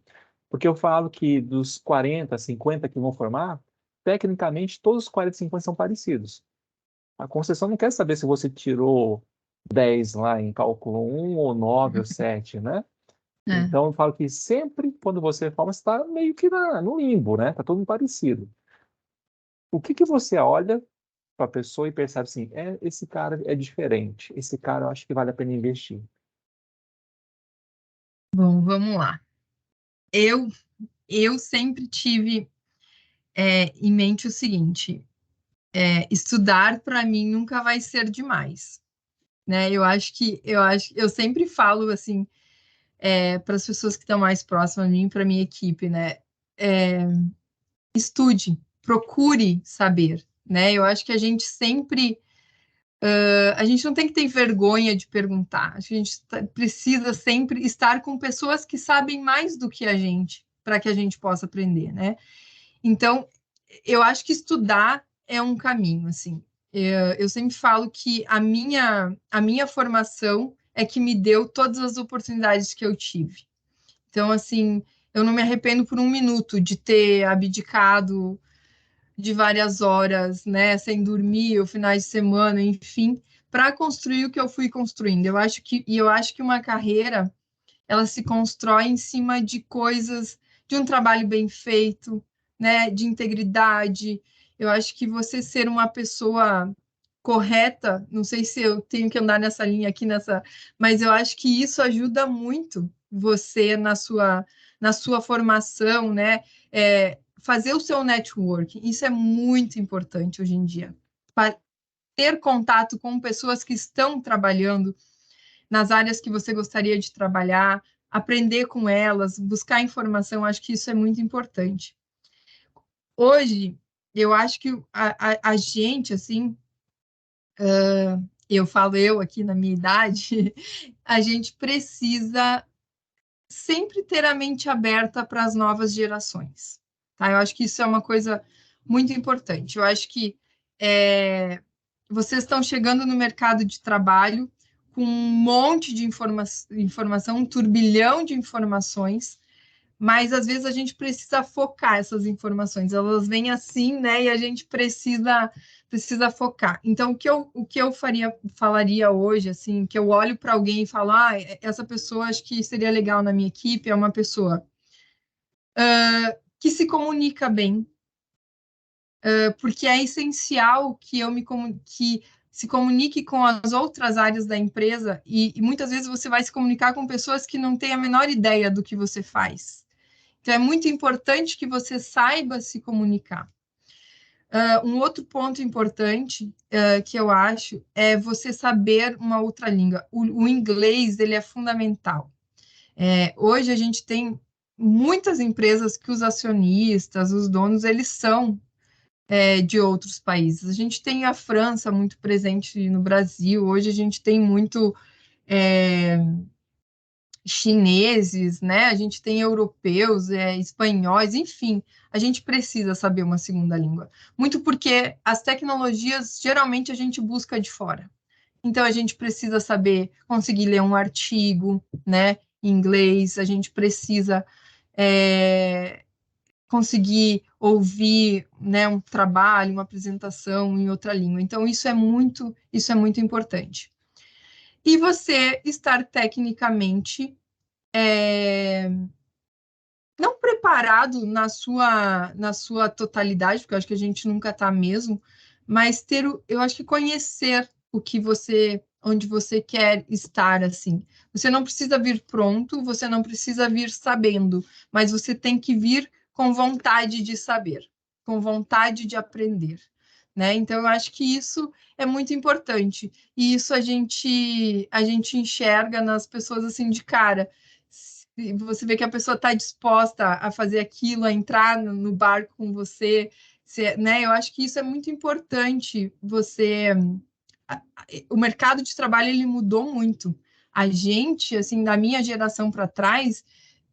Porque eu falo que dos 40, 50 que vão formar, tecnicamente todos os 40 e 50 são parecidos. A concessão não quer saber se você tirou 10 lá em cálculo 1 ou 9 ou 7, né? Então, eu falo que sempre, quando você forma, você está meio que no limbo, né? Está todo mundo parecido. O que você olha para a pessoa e percebe assim, esse cara é diferente, esse cara eu acho que vale a pena investir? Bom, vamos lá. Eu sempre tive em mente o seguinte, estudar para mim nunca vai ser demais, né? Eu sempre falo assim para as pessoas que estão mais próximas a mim, para minha equipe, né? Estude, procure saber, né? Eu acho que a gente sempre... a gente não tem que ter vergonha de perguntar. A gente precisa sempre estar com pessoas que sabem mais do que a gente, para que a gente possa aprender, né? Então, eu acho que estudar é um caminho, assim. Eu sempre falo que a minha formação é que me deu todas as oportunidades que eu tive. Então, assim, eu não me arrependo por um minuto de ter abdicado de várias horas, né, sem dormir, ou finais de semana, enfim, para construir o que eu fui construindo. Eu acho que uma carreira, ela se constrói em cima de coisas, de um trabalho bem feito, né, de integridade. Eu acho que você ser uma pessoa correta, não sei se eu tenho que andar nessa linha aqui, mas eu acho que isso ajuda muito você na sua formação, né? Fazer o seu networking, isso é muito importante hoje em dia. Ter contato com pessoas que estão trabalhando nas áreas que você gostaria de trabalhar, aprender com elas, buscar informação, acho que isso é muito importante. Hoje, eu acho que a gente, assim, eu falo eu aqui na minha idade, a gente precisa sempre ter a mente aberta para as novas gerações. Tá? Eu acho que isso é uma coisa muito importante. Eu acho que vocês estão chegando no mercado de trabalho com um monte de informação, um turbilhão de informações, mas às vezes a gente precisa focar essas informações. Elas vêm assim, né? E a gente precisa focar. Então, o que eu falaria hoje, assim, que eu olho para alguém e falo, essa pessoa acho que seria legal na minha equipe, é uma pessoa que se comunica bem, porque é essencial que que se comunique com as outras áreas da empresa e muitas vezes você vai se comunicar com pessoas que não têm a menor ideia do que você faz. Então, é muito importante que você saiba se comunicar. Um outro ponto importante que eu acho é você saber uma outra língua. O inglês, ele é fundamental. Hoje a gente tem muitas empresas que os acionistas, os donos, eles são de outros países. A gente tem a França muito presente no Brasil, hoje a gente tem muito chineses, né? A gente tem europeus, espanhóis, enfim, a gente precisa saber uma segunda língua. Muito porque as tecnologias geralmente a gente busca de fora. Então a gente precisa saber conseguir ler um artigo, né? Em inglês, a gente precisa conseguir ouvir, né, um trabalho, uma apresentação em outra língua. Então isso é muito importante. E você estar tecnicamente não preparado na sua totalidade, porque eu acho que a gente nunca está mesmo, mas eu acho que conhecer onde você quer estar, assim. Você não precisa vir pronto, você não precisa vir sabendo, mas você tem que vir com vontade de saber, com vontade de aprender, né? Então, eu acho que isso é muito importante, e isso a gente enxerga nas pessoas, assim, de cara. Você vê que a pessoa está disposta a fazer aquilo, a entrar no barco com você, né? Eu acho que isso é muito importante. O mercado de trabalho ele mudou muito. A gente, assim, da minha geração para trás,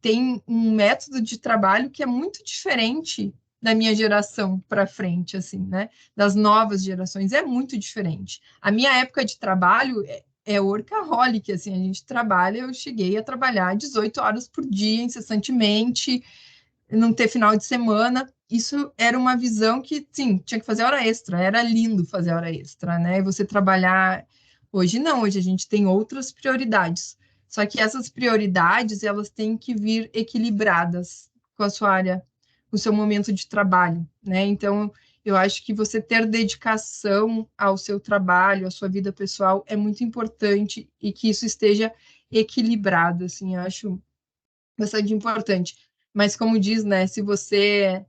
tem um método de trabalho que é muito diferente da minha geração para frente, assim, né? Das novas gerações é muito diferente. A minha época de trabalho workaholic, assim, a gente trabalha, eu cheguei a trabalhar 18 horas por dia, incessantemente, não ter final de semana, isso era uma visão que, sim, tinha que fazer hora extra, era lindo fazer hora extra, né, você trabalhar, hoje não, hoje a gente tem outras prioridades, só que essas prioridades, elas têm que vir equilibradas com a sua área, com o seu momento de trabalho, né, então eu acho que você ter dedicação ao seu trabalho, à sua vida pessoal, é muito importante e que isso esteja equilibrado, assim, eu acho bastante importante. Mas como diz, né, se você...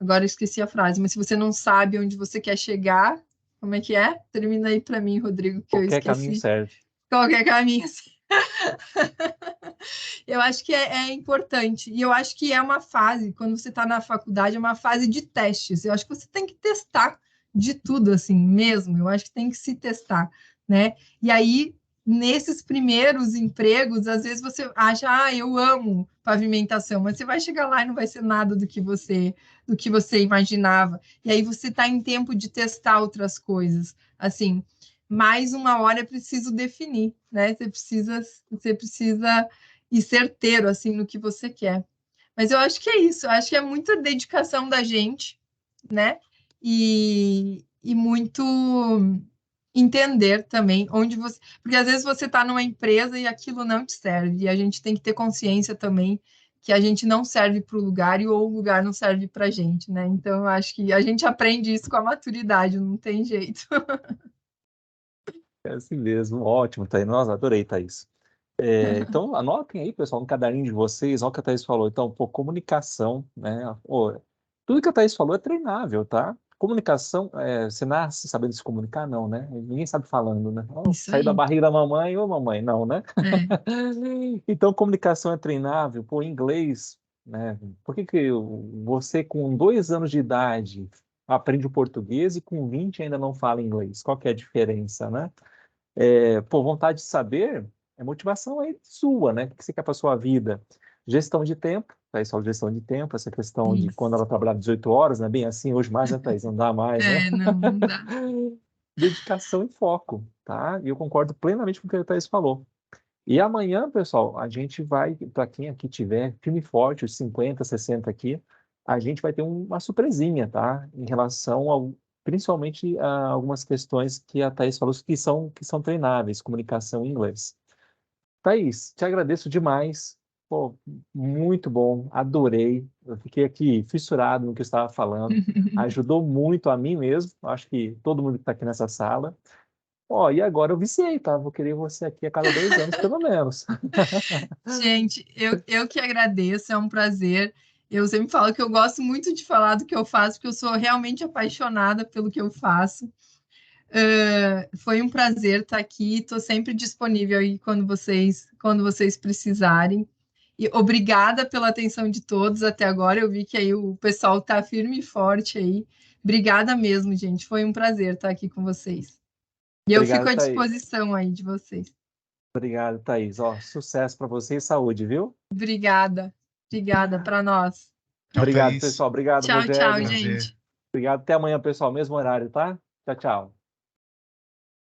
agora eu esqueci a frase, mas se você não sabe onde você quer chegar, como é que é? Termina aí para mim, Rodrigo, que eu Qualquer caminho esqueci. serve. Qualquer caminho. eu acho que é importante. E eu acho que é uma fase, quando você está na faculdade, é uma fase de testes. Eu acho que você tem que testar de tudo, assim, mesmo. Eu acho que tem que se testar, né? E aí, nesses primeiros empregos, às vezes você acha, eu amo pavimentação, mas você vai chegar lá e não vai ser nada do que você imaginava. E aí você está em tempo de testar outras coisas. Assim, mais uma hora é preciso definir, né? Você precisa ir certeiro, assim, no que você quer. Mas eu acho que é isso. Eu acho que é muita dedicação da gente, né? E muito entender também onde você... Porque às vezes você está numa empresa e aquilo não te serve. E a gente tem que ter consciência também que a gente não serve para o lugar e ou o lugar não serve para a gente, né? Então, eu acho que a gente aprende isso com a maturidade, não tem jeito. É assim mesmo, ótimo, Thaís. Nossa, adorei, Thaís. Então, anotem aí, pessoal, no caderninho de vocês, olha o que a Thaís falou. Então, pô, comunicação, né? Pô, tudo que a Thaís falou é treinável, tá? Comunicação, você nasce sabendo se comunicar, não, né? Ninguém sabe falando, né? Isso Sair da aí. barriga da mamãe, ô mamãe, não, né? É. Então, comunicação é treinável, pô, inglês, né? Por que que você, com 2 anos de idade, aprende o português e com 20 ainda não fala inglês? Qual que é a diferença, né? Pô, vontade de saber é motivação aí sua, né? O que você quer para sua vida? Gestão de tempo, Thaís fala gestão de tempo, essa questão de quando Isso. ela trabalhava 18 horas, né? Bem assim, hoje mais, né, Thaís? Não dá mais, né? Não dá. Dedicação e foco, tá? E eu concordo plenamente com o que a Thaís falou. E amanhã, pessoal, a gente vai, para quem aqui tiver, firme e forte, os 50, 60 aqui, a gente vai ter uma surpresinha, tá? Em relação ao, principalmente a algumas questões que a Thaís falou que são treináveis, comunicação em inglês. Thaís, te agradeço demais. Pô, muito bom, adorei. Eu fiquei aqui fissurado no que eu estava falando. Ajudou muito a mim mesmo, acho que todo mundo que está aqui nessa sala. Ó, e agora eu viciei, tá? Vou querer você aqui a cada 2 anos, pelo menos. Gente, eu que agradeço, é um prazer. Eu sempre falo que eu gosto muito de falar do que eu faço, porque eu sou realmente apaixonada pelo que eu faço. Foi um prazer estar aqui, estou sempre disponível aí quando vocês precisarem. E obrigada pela atenção de todos até agora. Eu vi que aí o pessoal está firme e forte aí. Obrigada mesmo, gente. Foi um prazer estar aqui com vocês. E eu fico Obrigado, à Thaís. disposição aí de vocês. Obrigado, Thaís. Ó, sucesso para você e saúde, viu? Obrigada. Obrigada para nós. Tchau, Obrigado, Thaís. pessoal. Obrigado, Tchau, tchau, Rogério. Prazer. gente. Obrigado. Até amanhã, pessoal. Mesmo horário, tá? Tchau, tchau.